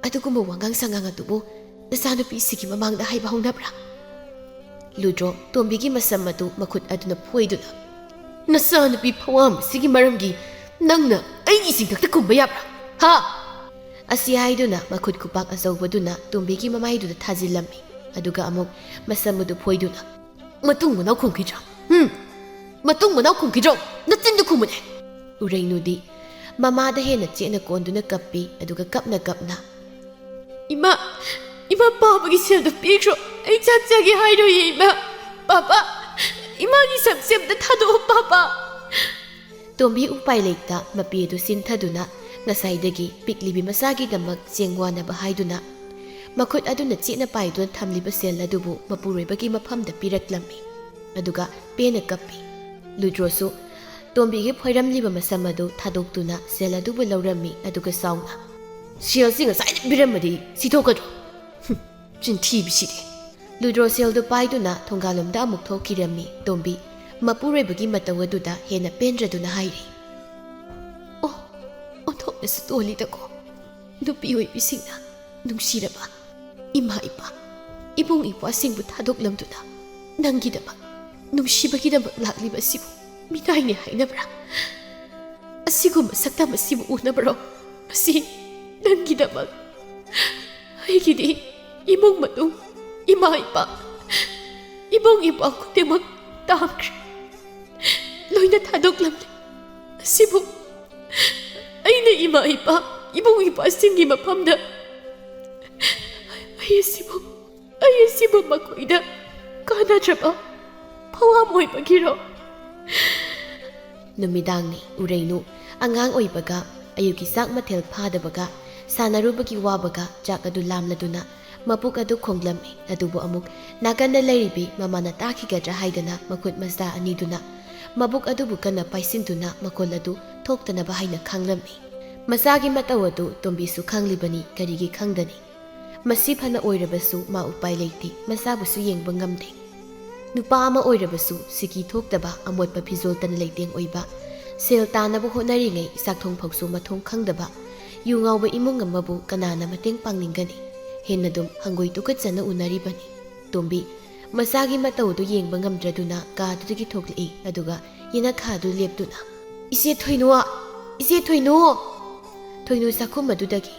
ꯑꯗꯨꯒꯨꯝꯕ ꯋꯥꯉꯥꯡ ꯁꯉꯥꯡ ꯑꯗꯨꯕꯨ ꯅꯆꯥꯅꯨꯄꯤꯁꯤꯒꯤ ꯃꯃꯥꯡꯗ ꯍꯥꯏꯕ ꯍꯧꯅꯕ꯭ꯔꯥ ꯂꯨꯗ꯭ꯔꯣ ꯇꯣꯝꯕꯤꯒꯤ ꯃꯁꯝ ꯑꯗꯨ ꯃꯈꯨꯠ ꯑꯗꯨꯅ ꯐꯣꯏꯗꯨꯅ ꯅꯆꯥꯅꯨꯄꯤ ꯐꯋꯥꯝꯕꯁꯤꯒꯤ ꯃꯔꯝꯒꯤ ꯅꯪꯅ ꯑꯩꯒꯤ ꯆꯤꯡꯊꯛꯇ ꯈꯨꯝꯕ ꯌꯥꯕ꯭ꯔꯥ ꯍꯥ ꯑꯁꯤ ꯍꯥꯏꯗꯨꯅ ꯃꯈꯨꯠ ꯈꯨꯄꯥꯛ ꯑꯆꯧꯕꯗꯨꯅ ꯇꯣꯝꯕꯤꯒꯤ ꯃꯃꯥꯏꯗꯨꯗ ꯊꯥꯖꯤꯜꯂꯝꯃꯤ ꯑꯗꯨꯒ ꯑꯃꯨꯛ ꯃꯁꯝ ꯑꯗꯨ ꯐꯣꯏꯗꯨꯅ ꯃꯇꯨꯡ ꯃꯅꯥꯎ ꯈꯨꯝꯈꯤꯗ꯭ꯔꯣ ꯃꯇꯨꯡ ꯃꯅꯥꯎ ꯈꯨꯝꯈꯤꯗ꯭ꯔꯣ ꯅꯆꯤꯟꯗꯨ ꯈꯨꯝꯃꯨꯅꯦ ꯎꯔꯩꯅꯨꯗꯤ ꯃꯃꯥꯗ ꯍꯦꯟꯅ ꯆꯦꯠꯅ ꯀꯣꯟꯗꯨꯅ ꯀꯞꯄꯤ ꯑꯗꯨꯒ ꯀꯞꯅ ꯀꯞꯅ ꯏꯃꯥ ꯏꯃꯥ ꯄꯥꯕꯒꯤ ꯁꯦꯜꯗꯨ ꯄꯤꯈ꯭ꯔꯣ ꯑꯩ ꯆꯥꯛꯆꯒꯦ ꯍꯥꯏꯔꯣꯏꯌꯦ ꯏꯃꯥ ꯄꯥꯄꯥ ꯏꯃꯥꯒꯤ ꯁꯝꯁꯦ ꯑꯝꯇ ꯊꯥꯗꯣꯛꯑꯣ ꯄꯥꯄꯥ ꯇꯣꯝꯕꯤ ꯎꯄꯥꯏ ꯂꯩꯇ ꯃꯄꯤ ꯑꯗꯨ ꯆꯤꯟꯊꯗꯨꯅ ꯉꯁꯥꯏꯗꯒꯤ ꯄꯤꯛꯂꯤꯕꯤ ꯃꯆꯥꯒꯤꯗꯃꯛ ꯆꯦꯡ ꯋꯥꯅꯕ ꯍꯥꯏꯗꯨꯅ ꯃꯈꯨꯠ ꯑꯗꯨꯅ ꯆꯦꯠꯅ ꯄꯥꯏꯗꯨꯅ ꯊꯝꯂꯤꯕ ꯁꯦꯜ ꯑꯗꯨꯕꯨ ꯃꯄꯨꯔꯣꯏꯕꯒꯤ ꯃꯐꯝꯗ ꯄꯤꯔꯛꯂꯝꯃꯤ ꯑꯗꯨꯒ ꯄꯦꯟꯅ ꯀꯞꯄꯤ ꯂꯨꯗ꯭ꯔꯣꯁꯨ ꯇꯣꯝꯕꯤꯒꯤ ꯐꯣꯏꯔꯝꯂꯤꯕ ꯃꯁꯝ ꯑꯗꯨ ꯊꯥꯗꯣꯛꯇꯨꯅ ꯁꯦꯜ ꯑꯗꯨꯕꯨ ꯂꯧꯔꯝꯃꯤ ꯑꯗꯨꯒ ꯁꯥꯎꯅ ꯁꯦꯜꯁꯤ ꯉꯁꯥꯏꯗ ꯄꯤꯔꯝꯃꯗꯤ ꯁꯤꯊꯣꯛꯀꯗ꯭ꯔꯣ ꯆꯤꯟꯊꯤꯕꯤꯁꯤꯗꯤ ꯂꯨꯗ꯭ꯔꯣ ꯁꯦꯜꯗꯨ ꯄꯥꯏꯗꯨꯅ ꯊꯣꯡꯒꯥꯜꯂꯣꯝꯗ ꯑꯃꯨꯛ ꯊꯣꯛꯈꯤꯔꯝꯃꯤ ꯇꯣꯝꯕꯤ ꯃꯄꯨꯔꯣꯏꯕꯒꯤ ꯃꯇꯧ ꯑꯗꯨꯗ ꯍꯦꯟꯅ ꯄꯦꯟꯗ꯭ꯔꯗꯨꯅ ꯍꯥꯏꯔꯤ ꯑꯣ ꯑꯣꯟꯊꯣꯛꯅꯁꯨ ꯇꯣꯜꯂꯤꯗꯀꯣ ꯅꯨꯄꯤ ꯑꯣꯏꯕꯤꯁꯤꯡꯅ ꯅꯨꯡꯁꯤꯔꯕ ꯏꯃꯥ ꯏꯄꯥ ꯏꯕꯨꯡ ꯏꯄ꯭ꯋꯥꯁꯤꯡꯕꯨ ꯊꯥꯗꯣꯛꯂꯝꯗꯨꯅ ꯅꯪꯒꯤꯗꯃꯛ ꯅꯨꯡꯁꯤꯕꯒꯤꯗꯃꯛ ꯂꯥꯛꯂꯤꯕ ꯑꯁꯤꯕꯨ ꯃꯤꯅꯥꯏꯅꯦ ꯍꯥꯏꯅꯕ꯭ꯔꯥ ꯑꯁꯤꯒꯨꯝꯕ ꯁꯛꯇꯝ ꯑꯁꯤꯕꯨ ꯎꯅꯕ꯭ꯔꯣ ꯃꯁꯤ ꯅꯪꯒꯤꯗꯃꯛ ꯑꯩꯒꯤꯗꯤ ꯏꯃꯨꯡ ꯃꯅꯨꯡ ꯏꯃꯥ ꯏꯄꯥ ꯏꯕꯨꯡ ꯏꯄ꯭ꯋꯥ ꯈꯨꯗꯤꯡꯃꯛ ꯇꯥꯈ꯭ꯔꯦ ꯂꯣꯏꯅ ꯊꯥꯗꯣꯛꯂꯝꯂꯦ ꯑꯁꯤꯕꯨ ꯑꯩꯅ ꯏꯃꯥ ꯏꯄꯥ ꯏꯕꯨꯡ ꯏꯄ꯭ꯋꯥꯁꯤꯡꯒꯤ ꯃꯐꯝꯗ ꯑꯩ ꯑꯁꯤꯕꯨ ꯃꯈꯣꯏꯗ ꯀꯥꯟꯅꯗ꯭ꯔꯕ ꯐꯋꯥꯝ ꯑꯣꯏꯕꯒꯤꯔꯣ ꯅꯨꯃꯤꯗꯥꯡꯅꯤ ꯎꯔꯩꯅꯨ ꯑꯉꯥꯡ ꯑꯣꯏꯕꯒ ꯑꯌꯨꯛꯀꯤ ꯆꯥꯛ ꯃꯊꯦꯜ ꯐꯥꯗꯕꯒ ꯁꯥꯟꯅꯔꯨꯕꯒꯤ ꯋꯥꯕꯒ ꯆꯥꯛ ꯑꯗꯨ ꯂꯥꯝꯂꯗꯨꯅ ꯃꯄꯨꯛ ꯑꯗꯨ ꯈꯣꯡꯂꯝꯃꯤ ꯑꯗꯨꯕꯨ ꯑꯃꯨꯛ ꯅꯥꯀꯟꯗ ꯂꯩꯔꯤꯕꯤ ꯃꯃꯥꯅ ꯇꯥꯈꯤꯒꯗ꯭ꯔꯥ ꯍꯥꯏꯗꯅ ꯃꯈꯨꯠ ꯃꯆꯥ ꯑꯅꯤꯗꯨꯅ ꯃꯕꯨꯛ ꯑꯗꯨꯕꯨ ꯀꯟꯅ ꯄꯥꯏꯁꯤꯟꯗꯨꯅ ꯃꯈꯣꯜ ꯑꯗꯨ ꯊꯣꯛꯇꯅꯕ ꯍꯥꯏꯅ ꯈꯥꯡꯂꯝꯃꯤ ꯃꯆꯥꯒꯤ ꯃꯇꯧ ꯑꯗꯨ ꯇꯣꯝꯕꯤꯁꯨ ꯈꯪꯂꯤꯕꯅꯤ ꯀꯔꯤꯒꯤ ꯈꯪꯗꯅꯤ ꯃꯁꯤ ꯐꯅ ꯑꯣꯏꯔꯕꯁꯨ ꯃꯥ ꯎꯄꯥꯏ ꯂꯩꯇꯦ ꯃꯆꯥꯕꯨꯁꯨ ꯌꯦꯡꯕ ꯉꯝꯗꯦ ꯅꯨꯄꯥ ꯑꯃ ꯑꯣꯏꯔꯕꯁꯨ ꯁꯤꯀꯤ ꯊꯣꯛꯇꯕ ꯑꯃꯣꯠꯄ ꯐꯤꯖꯣꯜꯇꯅ ꯂꯩꯇꯦꯡ ꯑꯣꯏꯕ ꯁꯦꯜ ꯇꯥꯅꯕ ꯍꯣꯠꯅꯔꯤꯉꯩ ꯆꯥꯛꯊꯣꯡꯐꯧꯁꯨ ꯃꯊꯣꯡ ꯈꯪꯗꯕ ꯌꯨ ꯉꯥꯎꯕ ꯏꯃꯨꯡ ꯑꯃꯕꯨ ꯀꯅꯥꯅ ꯃꯇꯦꯡ ꯄꯥꯡꯅꯤꯡꯒꯅꯤ ꯍꯦꯟꯅ ꯑꯗꯨꯝ ꯍꯪꯒꯣꯏ ꯇꯨꯀꯠꯆꯅ ꯎꯅꯔꯤꯕꯅꯤ ꯇꯣꯝꯕꯤ ꯃꯆꯥꯒꯤ ꯃꯇꯧꯗꯨ ꯌꯦꯡꯕ ꯉꯝꯗ꯭ꯔꯗꯨꯅ ꯀꯥꯗꯨꯗꯒꯤ ꯊꯣꯛꯂꯛꯏ ꯑꯗꯨꯒ ꯌꯦꯅꯈꯥꯗꯨ ꯂꯦꯞꯇꯨꯅ ꯏꯆꯦ ꯊꯣꯏꯅꯨ ꯊꯣꯏꯅꯨ ꯆꯥꯛꯈꯨꯝ ꯑꯗꯨꯗꯒꯤ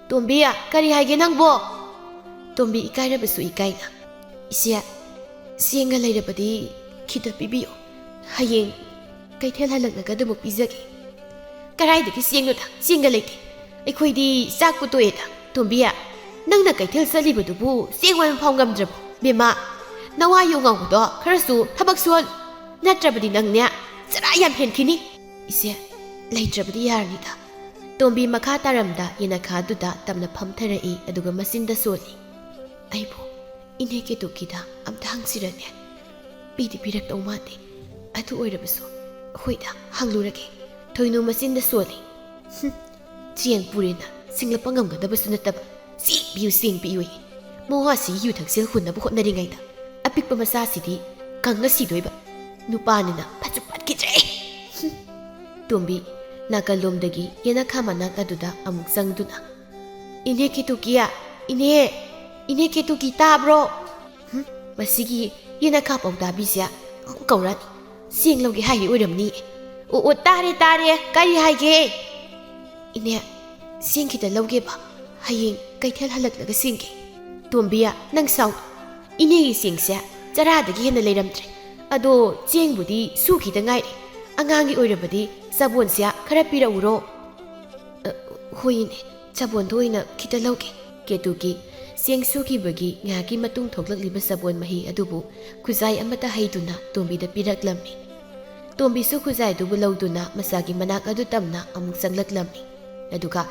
ꯇꯣꯝꯕꯤ ꯀꯔꯤ ꯍꯥꯏꯒꯦ ꯅꯪꯕꯣ ꯇꯣꯝꯕꯤ ꯏꯀꯥꯏꯔꯕꯁꯨ ꯏꯀꯥꯏꯅ ꯏꯆꯦ ꯆꯦꯡꯒ ꯂꯩꯔꯕꯗꯤ ꯈꯤꯇ ꯄꯤꯕꯤꯌꯣ ꯍꯌꯦꯡ ꯀꯩꯊꯦꯜ ꯍꯜꯂꯛꯂꯒ ꯑꯗꯨꯃꯛ ꯄꯤꯖꯒꯦ ꯀꯔꯥꯏꯗꯒꯤ ꯆꯦꯡꯅꯣꯗ ꯆꯦꯡꯒ ꯂꯩꯇꯦ ꯑꯩꯈꯣꯏꯗꯤ ꯆꯥꯛꯄꯨ ꯇꯣꯛꯑꯦꯗ ꯇꯣꯝꯕꯤ ꯅꯪꯅ ꯀꯩꯊꯦꯜ ꯆꯠꯂꯤꯕꯗꯨꯕꯨ ꯆꯦꯡ ꯋꯥꯟ ꯐꯥꯎ ꯉꯝꯗ꯭ꯔꯕꯣ ꯕꯦꯝꯃ ꯅꯋꯥ ꯌꯨ ꯉꯥꯎꯕꯗꯣ ꯈꯔꯁꯨ ꯊꯕꯛ ꯁꯨꯍꯜꯂꯨ ꯅꯠꯇ꯭ꯔꯕꯗꯤ ꯅꯪꯅꯦ ꯆꯔꯥ ꯌꯥꯝ ꯍꯦꯟꯈꯤꯅꯤ ꯏꯆꯦ ꯂꯩꯇ꯭ꯔꯕꯗꯤ ꯌꯥꯔꯅꯤꯗ ꯇꯣꯝꯕꯤ ꯃꯈꯥ ꯇꯥꯔꯝꯗ ꯌꯦꯅꯈꯥꯗꯨꯗ ꯇꯞꯅ ꯐꯝꯊꯔꯛꯏ ꯑꯗꯨꯒ ꯃꯆꯤꯟꯗ ꯁꯣꯜꯂꯤ ꯑꯩꯕꯨ ꯏꯅꯦ ꯀꯦꯇꯨꯀꯤꯗ ꯑꯝꯇ ꯍꯪꯁꯤꯔꯅꯦ ꯄꯤꯗꯤ ꯄꯤꯔꯛꯇꯧ ꯃꯥꯟꯗꯦ ꯑꯗꯨ ꯑꯣꯏꯔꯕꯁꯨ ꯍꯣꯏꯗ ꯍꯪꯂꯨꯔꯒꯦ ꯊꯣꯏꯅꯨ ꯃꯆꯤꯟꯗ ꯁꯣꯜꯂꯤ ꯆꯦꯡ ꯄꯨꯔꯦꯅ ꯁꯤꯡꯂꯛꯄ ꯉꯝꯒꯗꯕꯁꯨ ꯅꯠꯇꯕ ꯆꯦꯡ ꯄꯤꯌꯨ ꯃꯋꯥꯁꯤ ꯌꯨ ꯊꯛꯁꯦꯜ ꯍꯨꯟꯅꯕ ꯍꯣꯠꯅꯔꯤꯉꯩꯗ ꯑꯄꯤꯛꯄ ꯃꯆꯥꯁꯤꯗꯤ ꯀꯪꯉ ꯁꯤꯗꯣꯏꯕ ꯅꯨꯄꯥꯅꯤꯅ ꯐꯖ ꯀꯤꯖꯩ ꯇꯣꯝꯕꯤ ꯅꯥꯀꯜꯂꯣꯝꯗꯒꯤ ꯌꯦꯅꯈꯥ ꯃꯅꯥꯛ ꯑꯗꯨꯗ ꯑꯃꯨꯛ ꯆꯪꯗꯨꯅ ꯏꯅꯦ ꯀꯦꯇꯨꯀꯤꯌꯥ ꯏꯅꯦ ꯀꯦꯇꯨꯀꯤ ꯇꯥꯕ꯭ꯔꯣ ꯃꯁꯤꯒꯤ ꯌꯦꯅꯈꯥ ꯄꯥꯎꯇꯥꯕꯤꯁꯦ ꯀꯧꯔꯛꯑꯅꯤ ꯆꯦꯡ ꯂꯧꯒꯦ ꯍꯥꯏꯔꯤ ꯑꯣꯏꯔꯝꯅꯤ ꯑꯣ ꯇꯥꯔꯦ ꯀꯔꯤ ꯍꯥꯏꯒꯦ ꯏꯅꯦ ꯆꯦꯡ ꯈꯤꯇ ꯂꯧꯒꯦꯕ ꯍꯌꯦꯡ ꯀꯩꯊꯦꯜ ꯍꯜꯂꯛꯂꯒ ꯆꯦꯡꯒꯦ ꯇꯣꯝꯕꯤꯌꯥ ꯅꯪ ꯁꯥꯎ ꯏꯅꯦꯒꯤ ꯆꯦꯡꯁꯦ ꯆꯔꯥꯗꯒꯤ ꯍꯦꯟꯅ ꯂꯩꯔꯝꯗ꯭ꯔꯦ ꯑꯗꯣ ꯆꯦꯡꯕꯨꯗꯤ ꯁꯨꯈꯤꯗ ꯉꯥꯏꯔꯦ ꯑꯉꯥꯡꯒꯤ ꯑꯣꯏꯔꯕꯗꯤ ꯆꯕꯣꯟꯁꯦ ꯈꯔ ꯄꯤꯔꯛꯎꯔꯣ ꯍꯣꯏ ꯏꯅꯦ ꯆꯕꯣꯟꯗꯣ ꯑꯣꯏꯅ ꯈꯤꯇ ꯂꯧꯒꯦ ꯀꯦꯇꯨꯀꯤ ꯆꯦꯡ ꯁꯨꯈꯤꯕꯒꯤ ꯉꯥꯏꯍꯥꯛꯀꯤ ꯃꯇꯨꯡ ꯊꯣꯛꯂꯛꯂꯤꯕ ꯆꯕꯣꯟ ꯃꯍꯤ ꯑꯗꯨꯕꯨ ꯈꯨꯖꯥꯏ ꯑꯃꯠꯇ ꯍꯩꯗꯨꯅ ꯇꯣꯝꯕꯤꯗ ꯄꯤꯔꯛꯂꯝꯃꯤ ꯇꯣꯝꯕꯤꯁꯨ ꯈꯨꯖꯥꯏꯗꯨꯕꯨ ꯂꯧꯗꯨꯅ ꯃꯁꯥꯒꯤ ꯃꯅꯥꯛ ꯑꯗꯨ ꯇꯝꯅ ꯑꯃꯨꯛ ꯆꯪꯂꯛꯂꯝꯃꯤ ꯑꯗꯨꯒ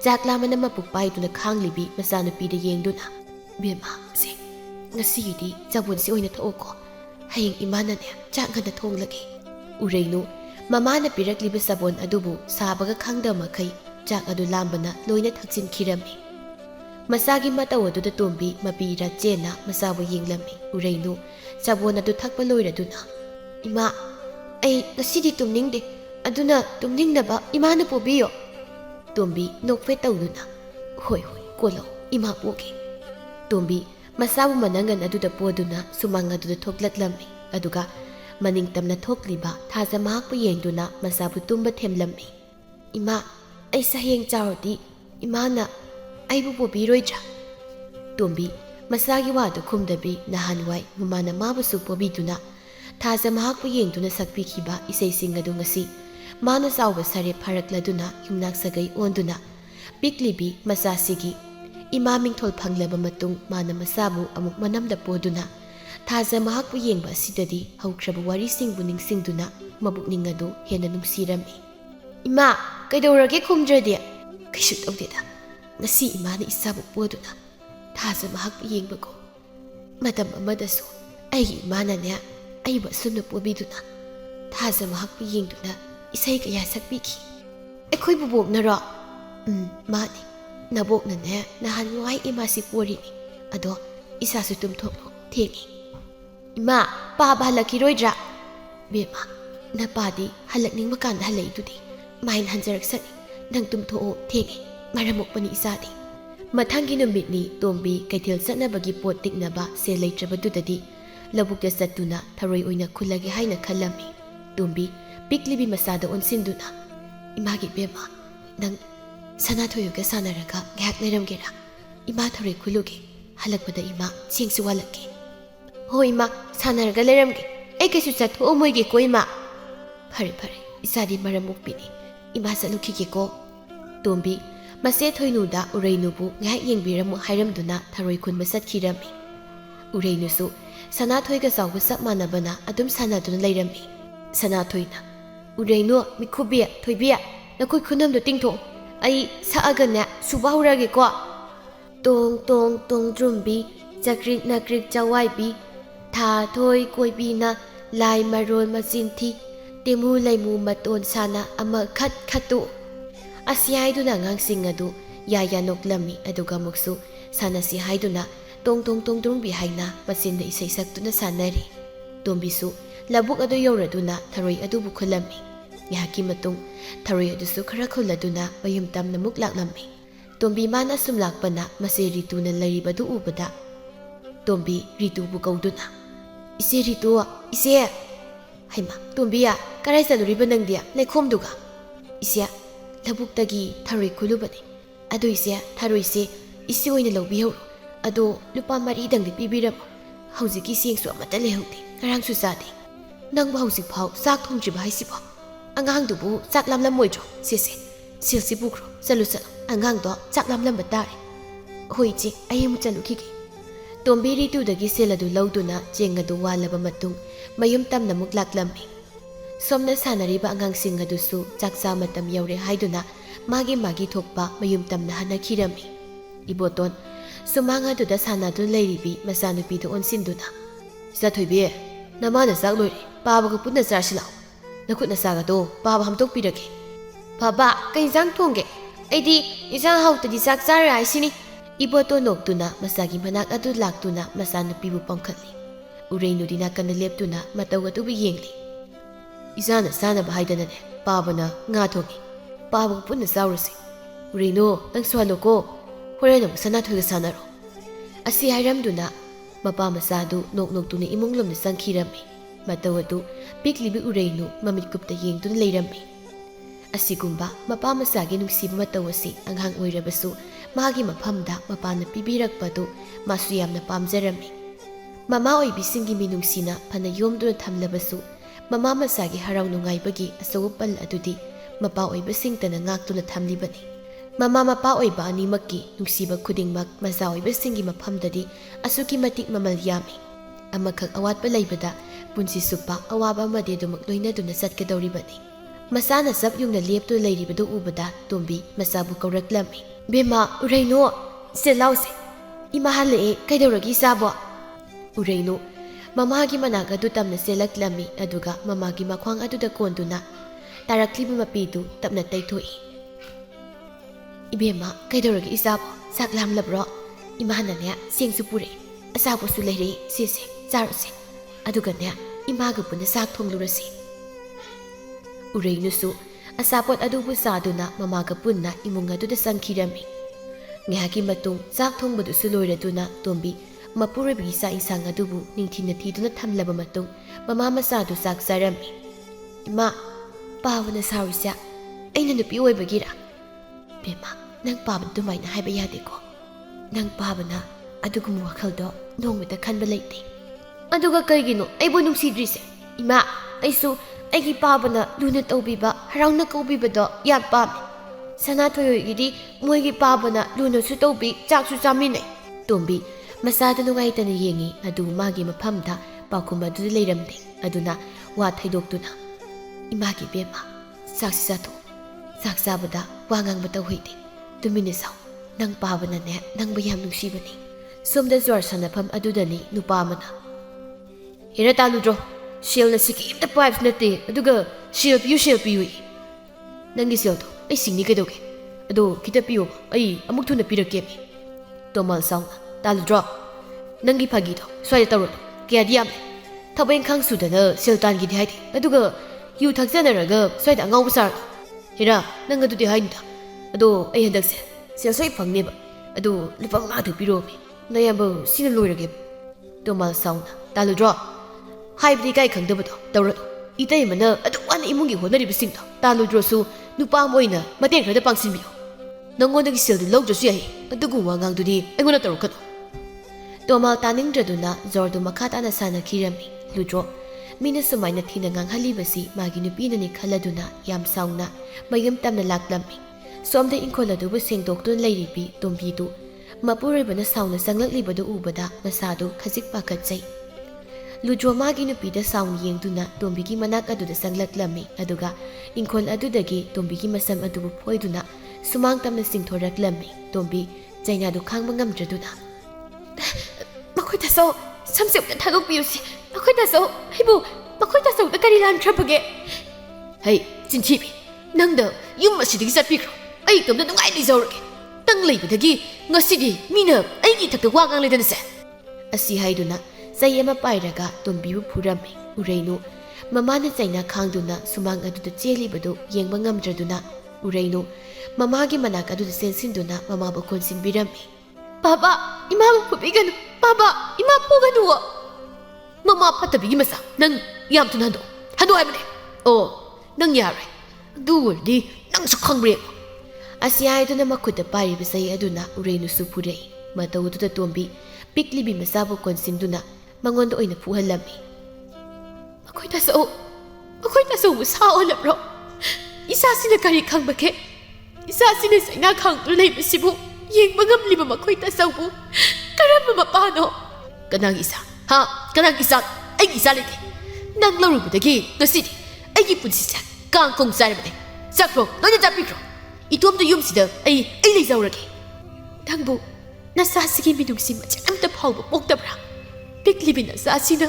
ꯆꯥꯛ ꯂꯥꯃꯅ ꯃꯄꯨꯛ ꯄꯥꯏꯗꯨꯅ ꯈꯥꯡꯂꯤꯕꯤ ꯃꯆꯥꯅꯨꯄꯤꯗ ꯌꯦꯡꯗꯨꯅ ꯕꯦꯝꯃ ꯁꯦ ꯉꯁꯤꯒꯤꯗꯤ ꯆꯕꯣꯟꯁꯤ ꯑꯣꯏꯅ ꯊꯛꯑꯣꯀꯣ ꯍꯌꯦꯡ ꯏꯃꯥꯅꯅꯦ ꯆꯥꯛ ꯉꯟꯅ ꯊꯣꯡꯂꯒꯦ ꯎꯔꯩꯅꯨ ꯃꯃꯥꯅ ꯄꯤꯔꯛꯂꯤꯕ ꯆꯕꯣꯟ ꯑꯗꯨꯕꯨ ꯁꯥꯕꯒ ꯈꯪꯗꯕ ꯃꯈꯩ ꯆꯥꯛ ꯑꯗꯨ ꯂꯥꯝꯕꯅ ꯂꯣꯏꯅ ꯊꯛꯆꯤꯟꯈꯤꯔꯝꯃꯤ ꯃꯆꯥꯒꯤ ꯃꯇꯧ ꯑꯗꯨꯗ ꯇꯣꯝꯕꯤ ꯃꯄꯤꯔ ꯆꯦꯟꯅ ꯃꯆꯥꯕꯨ ꯌꯦꯡꯂꯝꯃꯤ ꯎꯔꯩꯅꯨ ꯆꯕꯣꯟ ꯑꯗꯨ ꯊꯛꯄ ꯂꯣꯏꯔꯗꯨꯅ ꯏꯃꯥ ꯑꯩ ꯉꯁꯤꯗꯤ ꯇꯨꯝꯅꯤꯡꯗꯦ ꯑꯗꯨꯅ ꯇꯨꯝꯅꯤꯡꯅꯕ ꯏꯃꯥꯅ ꯄꯣꯕꯤꯌꯣ ꯇꯣꯝꯕꯤ ꯅꯣꯛꯐꯦꯠ ꯇꯧꯗꯨꯅ ꯍꯣꯏ ꯀꯣꯜꯂꯣ ꯏꯃꯥ ꯄꯣꯒꯦ ꯇꯣꯝꯕꯤ ꯃꯆꯥꯕꯨ ꯃꯅꯪꯒꯟ ꯑꯗꯨꯗ ꯄꯣꯗꯨꯅ ꯁꯨꯃꯥꯡ ꯑꯗꯨꯗ ꯊꯣꯛꯂꯛꯂꯝꯃꯤ ꯑꯗꯨꯒ ꯃꯅꯤꯡꯇꯝꯅ ꯊꯣꯛꯂꯤꯕ ꯊꯥꯖ ꯃꯍꯥꯛꯄꯨ ꯌꯦꯡꯗꯨꯅ ꯃꯆꯥꯕꯨ ꯇꯨꯝꯕ ꯊꯦꯝꯂꯝꯃꯤ ꯏꯃꯥ ꯑꯩꯁꯦ ꯍꯌꯦꯡ ꯆꯥꯎꯔꯗꯤ ꯏꯃꯥꯅ ꯑꯩꯕꯨ ꯄꯣꯕꯤꯔꯣꯏꯗ꯭ꯔꯥ ꯇꯣꯝꯕꯤ ꯃꯆꯥꯒꯤ ꯋꯥꯗꯨ ꯈꯨꯝꯗꯕꯤ ꯅꯍꯥꯟꯋꯥꯏ ꯃꯃꯥꯅ ꯃꯥꯕꯨꯁꯨ ꯄꯣꯕꯤꯗꯨꯅ ꯊꯥꯖ ꯃꯍꯥꯛꯄꯨ ꯌꯦꯡꯗꯨꯅ ꯁꯛꯄꯤꯈꯤꯕ ꯏꯁꯩꯁꯤꯡ ꯑꯗꯨ ꯉꯁꯤ ꯃꯥꯅ ꯆꯥꯎꯕ ꯁꯔꯦꯞ ꯐꯥꯔꯛꯂꯗꯨꯅ ꯌꯨꯝꯅꯥꯛ ꯁꯥꯒꯩ ꯑꯣꯟꯗꯨꯅ ꯄꯤꯛꯂꯤꯕꯤ ꯃꯆꯥꯁꯤꯒꯤ ꯏꯃꯥ ꯃꯤꯡꯊꯣꯜ ꯐꯪꯂꯕ ꯃꯇꯨꯡ ꯃꯥꯅ ꯃꯆꯥꯕꯨ ꯑꯃꯨꯛ ꯃꯅꯝꯗ ꯄꯣꯗꯨꯅ ꯊꯥꯖ ꯃꯍꯥꯛꯄꯨ ꯌꯦꯡꯕ ꯑꯁꯤꯗꯗꯤ ꯍꯧꯈ꯭ꯔꯕ ꯋꯥꯔꯤꯁꯤꯡꯕꯨ ꯅꯤꯡꯁꯤꯡꯗꯨꯅ ꯃꯕꯨꯛꯅꯤꯡ ꯑꯗꯨ ꯍꯦꯟꯅ ꯅꯨꯡꯁꯤꯔꯝꯃꯤ ꯏꯃꯥ ꯀꯩꯗꯧꯔꯒꯦ ꯈꯨꯝꯗ꯭ꯔꯗꯤ ꯀꯩꯁꯨ ꯇꯧꯗꯦꯗ ꯉꯁꯤ ꯏꯃꯥꯅ ꯏꯆꯥꯕꯨ ꯄꯣꯗꯨꯅ ꯊꯥꯖ ꯃꯍꯥꯛꯄꯨ ꯌꯦꯡꯕꯀꯣ ꯃꯇꯝ ꯑꯃꯗꯁꯨ ꯑꯩꯒꯤ ꯏꯃꯥꯅꯅꯦ ꯑꯩꯕꯨ ꯑꯁꯨꯝꯅ ꯄꯣꯕꯤꯗꯨꯅ ꯊꯥꯖ ꯃꯍꯥꯛꯄꯨ ꯌꯦꯡꯗꯨꯅ ꯏꯁꯩ ꯀꯌꯥ ꯁꯛꯄꯤꯈꯤ ꯑꯩꯈꯣꯏ ꯕꯨꯕꯣꯛꯅꯔꯣ ꯃꯥꯅꯤ ꯅꯕꯣꯛꯅꯅꯦ ꯅꯍꯥꯟꯋꯥꯏ ꯏꯃꯥꯁꯤ ꯄꯣꯔꯤꯅꯤ ꯑꯗꯣ ꯏꯁꯥꯁꯨ ꯇꯨꯝꯊꯣꯛꯂꯣ ꯊꯦꯡꯉꯤ ꯏꯃꯥ ꯄꯥꯕ ꯍꯜꯂꯛꯈꯤꯔꯣꯏꯗ꯭ꯔꯥ ꯕꯦꯝꯃ ꯅꯄꯥꯗꯤ ꯍꯜꯂꯛꯅꯤꯡꯕ ꯀꯥꯟꯗ ꯍꯜꯂꯛꯏꯗꯨꯗꯤ ꯃꯥꯏꯅ ꯍꯟꯖꯔꯛꯁꯅꯤ ꯅꯪ ꯇꯨꯝꯊꯣꯛꯑꯣ ꯊꯦꯡꯉꯤ ꯃꯔꯝ ꯃꯣꯛꯄꯅꯤ ꯏꯆꯥꯗꯤ ꯃꯊꯪꯒꯤ ꯅꯨꯃꯤꯠꯅꯤ ꯇꯣꯝꯕꯤ ꯀꯩꯊꯦꯜ ꯆꯠꯅꯕꯒꯤ ꯄꯣꯠ ꯇꯤꯛꯅꯕ ꯁꯦꯜ ꯂꯩꯇ꯭ꯔꯕꯗꯨꯗꯗꯤ ꯂꯧꯕꯨꯛꯇ ꯆꯠꯇꯨꯅ ꯊꯔꯣꯏ ꯑꯣꯏꯅ ꯈꯨꯜꯂꯒꯦ ꯍꯥꯏꯅ ꯈꯜꯂꯝꯃꯤ ꯇꯣꯝꯕꯤ ꯄꯤꯛꯂꯤꯕꯤ ꯃꯆꯥꯗ ꯑꯣꯟꯁꯤꯟꯗꯨꯅ ꯏꯃꯥꯒꯤ ꯕꯦꯝꯃ ꯅꯪ ꯁꯅꯥꯊꯣꯏꯒ ꯁꯥꯟꯅꯔꯒ ꯉꯥꯏꯍꯥꯛ ꯂꯩꯔꯝꯒꯦꯔꯥ ꯏꯃꯥ ꯊꯔꯣꯏ ꯈꯨꯜꯂꯨꯒꯦ ꯍꯜꯂꯛꯄꯗ ꯏꯃꯥ ꯆꯦꯡꯁꯨ ꯋꯥꯜꯂꯛꯀꯦ ꯍꯣꯏ ꯏꯃꯥ ꯁꯥꯟꯅꯔꯒ ꯂꯩꯔꯝꯒꯦ ꯑꯩ ꯀꯩꯁꯨ ꯆꯠꯊꯣꯛꯑꯝꯃꯣꯏꯒꯦꯀꯣ ꯏꯃꯥ ꯐꯔꯦ ꯏꯆꯥꯗꯤ ꯃꯔꯝ ꯃꯣꯛꯄꯤꯅꯤ ꯏꯃꯥ ꯆꯠꯂꯨꯈꯤꯒꯦꯀꯣ ꯇꯣꯝꯕꯤ ꯃꯆꯦ ꯊꯣꯏꯅꯨꯗ ꯎꯔꯩꯅꯨꯕꯨ ꯉꯥꯏꯍꯥꯛ ꯌꯦꯡꯕꯤꯔꯝꯃꯨ ꯍꯥꯏꯔꯝꯗꯨꯅ ꯊꯔꯣꯏ ꯈꯨꯟꯕ ꯆꯠꯈꯤꯔꯝꯃꯤ ꯎꯔꯩꯅꯨꯁꯨ ꯁꯅꯥꯊꯣꯏꯒ ꯆꯥꯎꯕ ꯆꯞ ꯃꯥꯟꯅꯕꯅ ꯑꯗꯨꯝ ꯁꯥꯟꯅꯗꯨꯅ ꯂꯩꯔꯝꯃꯤ ꯁꯅꯥꯊꯣꯏꯅ ꯎꯔꯩꯅꯨ ꯃꯤꯈꯨꯕꯤ ꯊꯣꯏꯕꯤ ꯅꯈꯣꯏ ꯈꯨꯅꯝꯗꯣ ꯇꯤꯡꯊꯣꯛ ꯑꯩ ꯁꯛꯑꯒꯅꯦ ꯁꯨꯕ ꯍꯧꯔꯒꯦꯀꯣ ꯇꯣꯡ ꯇꯣꯡ ꯇꯣꯡꯗ꯭ꯔꯨꯝꯕꯤ ꯆꯀ꯭ꯔꯤꯛ ꯅꯀ꯭ꯔꯤꯛ ꯆꯋꯥꯏꯕꯤ ꯊꯥ ꯊꯣꯏ ꯀꯣꯏꯕꯤꯅ ꯂꯥꯏ ꯃꯔꯣꯜ ꯃꯆꯤꯟ ꯊꯤ ꯇꯦꯃꯨ ꯂꯩꯃꯨ ꯃꯇꯣꯟ ꯁꯥꯅ ꯑꯃ ꯈꯠ ꯈꯠꯇꯨ ꯑꯁꯤ ꯍꯥꯏꯗꯨꯅ ꯑꯉꯥꯡꯁꯤꯡ ꯑꯗꯨ ꯌꯥ ꯅꯣꯛꯂꯝꯃꯤ ꯑꯗꯨꯒ ꯑꯃꯨꯛꯁꯨ ꯁꯥꯟꯅꯁꯤ ꯍꯥꯏꯗꯨꯅ ꯇꯣꯡ ꯇꯣꯡ ꯇꯣꯡꯗ꯭ꯔꯨꯝꯕꯤ ꯍꯥꯏꯅ ꯃꯆꯤꯟꯗ ꯏꯁꯩ ꯁꯛꯇꯨꯅ ꯁꯥꯟꯅꯔꯤ ꯇꯣꯝꯕꯤꯁꯨ ꯂꯧꯕꯨꯛ ꯑꯗꯨ ꯌꯧꯔꯗꯨꯅ ꯊꯔꯣꯏ ꯑꯗꯨꯕꯨ ꯈꯨꯜꯂꯝꯃꯤ ꯉꯥꯏꯍꯥꯛꯀꯤ ꯃꯇꯨꯡ ꯊꯔꯣꯏ ꯑꯗꯨꯁꯨ ꯈꯔ ꯈꯨꯜꯂꯗꯨꯅ ꯃꯌꯨꯝ ꯇꯝꯅ ꯑꯃꯨꯛ ꯂꯥꯛꯂꯝꯃꯤ ꯇꯣꯝꯕꯤ ꯃꯥꯅ ꯁꯨꯝ ꯂꯥꯛꯄꯅ ꯃꯆꯦ ꯔꯤꯇꯨꯅ ꯂꯩꯔꯤꯕꯗꯨ ꯎꯕꯗ ꯇꯣꯝꯕꯤ ꯔꯤꯇꯨꯕꯨ ꯀꯧꯗꯨꯅ ꯏꯆꯦ ꯔꯤꯇꯨ ꯏꯆꯦ ꯍꯩꯃꯥ ꯇꯣꯝꯕꯤꯌꯥ ꯀꯔꯥꯏ ꯆꯠꯂꯨꯔꯤꯕ ꯅꯪꯗꯤ ꯂꯩꯈꯣꯝꯗꯨꯒ ꯏꯆꯦ ꯂꯧꯕꯨꯛꯇꯒꯤ ꯊꯔꯣꯏ ꯈꯨꯜꯂꯨꯕꯅꯤ ꯑꯗꯨ ꯏꯆꯦ ꯊꯔꯣꯏꯁꯦ ꯏꯆꯦ ꯑꯣꯏꯅ ꯂꯧꯕꯤꯍꯧꯔꯣ ꯑꯗꯣ ꯂꯨꯄꯥ 4ꯗꯪꯗꯤ ꯄꯤꯕꯤꯔꯝꯃꯣ ꯍꯧꯖꯤꯛꯀꯤ ꯆꯦꯡꯁꯨ ꯑꯃꯠꯇ ꯂꯩꯍꯧꯗꯦ ꯉꯔꯥꯡꯁꯨ ꯆꯥꯗꯦ ꯅꯪꯕꯨ ꯍꯧꯖꯤꯛꯐꯥꯎ ꯆꯥꯛ ꯊꯣꯡꯗ꯭ꯔꯤꯕ ꯍꯥꯏꯁꯤꯕꯣ ꯑꯉꯥꯡꯗꯨꯕꯨ ꯆꯥꯛ ꯂꯥꯝꯂꯝꯃꯣꯏꯗ꯭ꯔꯣ ꯁꯦꯁꯦ ꯁꯦꯜꯁꯤ ꯄꯨꯈ꯭ꯔꯣ ꯆꯠꯂꯨ ꯑꯉꯥꯡꯗꯣ ꯆꯥꯛ ꯂꯥꯝꯂꯝꯕ ꯇꯥꯔꯦ ꯍꯣꯏ ꯏꯆꯦ ꯑꯩ ꯑꯃꯨꯛ ꯆꯠꯂꯨꯈꯤꯒꯦ ꯇꯣꯝꯕꯤ ꯔꯤꯇꯨꯗꯒꯤ ꯁꯦꯜ ꯑꯗꯨ ꯂꯧꯗꯨꯅ ꯆꯦꯡ ꯑꯗꯨ ꯋꯥꯜꯂꯕ ꯃꯇꯨꯡ ꯃꯌꯨꯝ ꯇꯝꯅ ꯑꯃꯨꯛ ꯂꯥꯛꯂꯝꯃꯤ ꯁꯣꯝꯅ ꯁꯥꯟꯅꯔꯤꯕ ꯑꯉꯥꯡꯁꯤꯡ ꯑꯗꯨꯁꯨ ꯆꯥꯛ ꯆꯥ ꯃꯇꯝ ꯌꯧꯔꯦ ꯍꯥꯏꯗꯨꯅ ꯃꯥꯒꯤ ꯊꯣꯛꯄ ꯃꯌꯨꯝ ꯇꯝꯅ ꯍꯟꯅꯈꯤꯔꯝꯃꯤ ꯏꯕꯣꯇꯣꯟ ꯁꯨꯃꯥꯡ ꯑꯗꯨꯗ ꯁꯥꯟꯅꯗꯨꯅ ꯂꯩꯔꯤꯕꯤ ꯃꯆꯥꯅꯨꯄꯤꯗꯨ ꯑꯣꯟꯁꯤꯟꯗꯨꯅ ꯏꯆꯥꯊꯣꯏꯕꯤ ꯅꯃꯥꯅ ꯆꯥꯛ ꯂꯣꯏꯔꯦ ꯄꯥꯕꯒ ꯄꯨꯟꯅ ꯆꯥꯔꯁꯤ ꯂꯥꯛꯑꯣ ꯅꯈꯨꯠ ꯅꯆꯥꯒꯗꯣ ꯄꯥꯕ ꯍꯥꯝꯗꯣꯛꯄꯤꯔꯒꯦ ꯕꯥꯕꯥ ꯀꯩ ꯏꯟꯁꯥꯡ ꯊꯣꯡꯒꯦ ꯑꯩꯗꯤ ꯏꯟꯁꯥꯡ ꯍꯥꯎꯇꯗꯤ ꯆꯥꯛ ꯆꯥꯔꯣꯏ ꯍꯥꯏꯁꯤꯅꯤ ꯏꯕꯣꯇꯣꯟ ꯅꯣꯛꯇꯨꯅ ꯃꯆꯥꯒꯤ ꯃꯅꯥꯛ ꯑꯗꯨ ꯂꯥꯛꯇꯨꯅ ꯃꯆꯥꯅꯨꯄꯤꯕꯨ ꯄꯝꯈꯠꯂꯤ ꯎꯔꯩꯅꯨꯗꯤ ꯅꯥꯀꯟꯗ ꯂꯦꯞꯇꯨꯅ ꯃꯇꯧ ꯑꯗꯨꯕꯨ ꯌꯦꯡꯂꯤ Isana sana bahaydana ne, pabana nga thogi. Pabu punna saurasi. Ureno, nang swalo ko. Horena mo sana thoga sanaro. Asi hairamduna, mapa masadu nok tuna imong lomna sangkhirami. Matawadu, piklibi ureno mamit kupta yengtuna leirami. Asigumba, mapa masagi nungsiba matawasi anghang oirabasu, magi maphamda mapana pibirakpadu masu yamna pamjarami. Mama oibisingi minungsina phana yomduna thamlabasu, mama masagi harau nungaibagi asawupal adudi mapa oibasingtana ngaktuna thamlibani. Mama mapa oiba animakki nungsiba khudingmak maza oibasingi maphamdadi asuki matik mamal yami. Amakak awatpa laibada punsi supa awaba amadi adumak loinaduna satkadawribani. Masana sab yung naliyapto layribado ubada tumbi masabu kauraklami. Bema, Ureno, silawse. Imahali e, kaidawragi sabo. Ureno, mamagi managa dutam na selaklami aduga mamagi makwang aduda konduna. Tarakliba mapidu tapna taytoi. Ibema, kaidawragi isabo, saklam labro. Imahana niya, siyang supure. Asabo sulayri, sisi, sarose. Aduga niya, imaga po na sak thonglurasi. Ureno su, asapot adubu saduna mamaga punna imunga duda sangkirami. Ngahaki matung sak thongbadu suloiraduna tombi mapuribi sa isang adubu ningtina tiduna thamlaba matung mamama sadu sak sarami. Ima, pawana sawisya, ay nanupi oibagira. Bema, nang paba dumay na haibayade ko. Nang paba na adugum wakaldo nongmita kanba laite. Aduga kaygino ay bunong sidrise. Ima, ay su aigi pabana luna taubiba harauna kaubibado yat pami. Sana toyoigidi moigi pabana luna su taubi chaksu chaminay. Tombi masada nungaitana yengi adu magi maphamda paukuma adu leiramde aduna wa thaidokduna. Imagi bema saksi sato saksabada wangang bata hoide. Tumine saw nang pabana ne nang bayam nungsibani. Somda zwar sanapam adudani nupamana. Hira taludro. Shell na siki imta pipes nate aduga shell piyu nangi shell to ai singni kaidoge ado kita piyo ai amuk thuna pirake mi tomal saung taludro nangi phagi to swai taro kya diam thabeng khang su dana shell tan gi dai aduga yu thakjanaraga swai da ngau basar hira nanga du di hainda ado ai handak se shell sai phangne ba ado lipang nga thu piro mi nayamba sina loirage tomal saung taludro Haibdi kai khangdabado tawrado itay mana aduan imungi honaribasingdo taludrosu nupa moina mateng khada pangsinbiyo nangondagi seldi lawdrasu yahi adugu wangangdudi aingona tawrkado tomal taningdraduna zordu makhatana sana kirami ludro mina sumaina thina nganghalibasi magi nupinani khaladuna yam saungna mayam tamna laklami somda inkoladubu sengdoktun leiribi tombidu mapuribana sauna sanglaklibadu ubada masadu khajik pakatsai Ludro magi nupida saung yengduna tombigi manak aduda sanglaklami aduga inkol adudagi tombigi masam adubu phoiduna sumang tamna singthoraklami tombi jainadu khangba ngamdraduna makhoi taso samsep na thagok piusi makhoi taso haibu makhoi taso da kari lan thrapage hey chinchibi nangda yum asidigi satpikro ai kamda nungai dizorge tang leibadagi ngasidi mina aigi thakta wagang ledana se asi haiduna Sayama pairaga tombibu purami Ureno mamana chaina khangduna sumang aduda chelibadu yengba ngamdraduna Ureno mamagi manak aduda sensinduna mamabu konsinbirami Baba imabu phubiganu Baba ima phuganu Mama phatabigi masa nang yam tunando hadu haibane oh nang yare duwardi nang su khangbre Asiyaiduna makuta pariba sai aduna Ureno su phurei matawuda tombi piklibi masabu konsimduna mangondo oina puhalami. Ako'y taso musa olabro. Isa sina kari kang bake. Isa sina sa ina kang tulay masibu. Yung mga lima mako'y taso mo. Karama mapano. Kanang isa. Ha? Kanang isa. Ay isa liti. Nang laro mo dagi. Nasidi. Ay ipun sisa. Kang kong sana mo de. Sakro. Nonya tapikro. Ito am to yung sida. Ay laysaw ragi. Tangbo. Nasasigi minungsi macam am tapaw mo. Pogtabra. Piklibin na sa asina,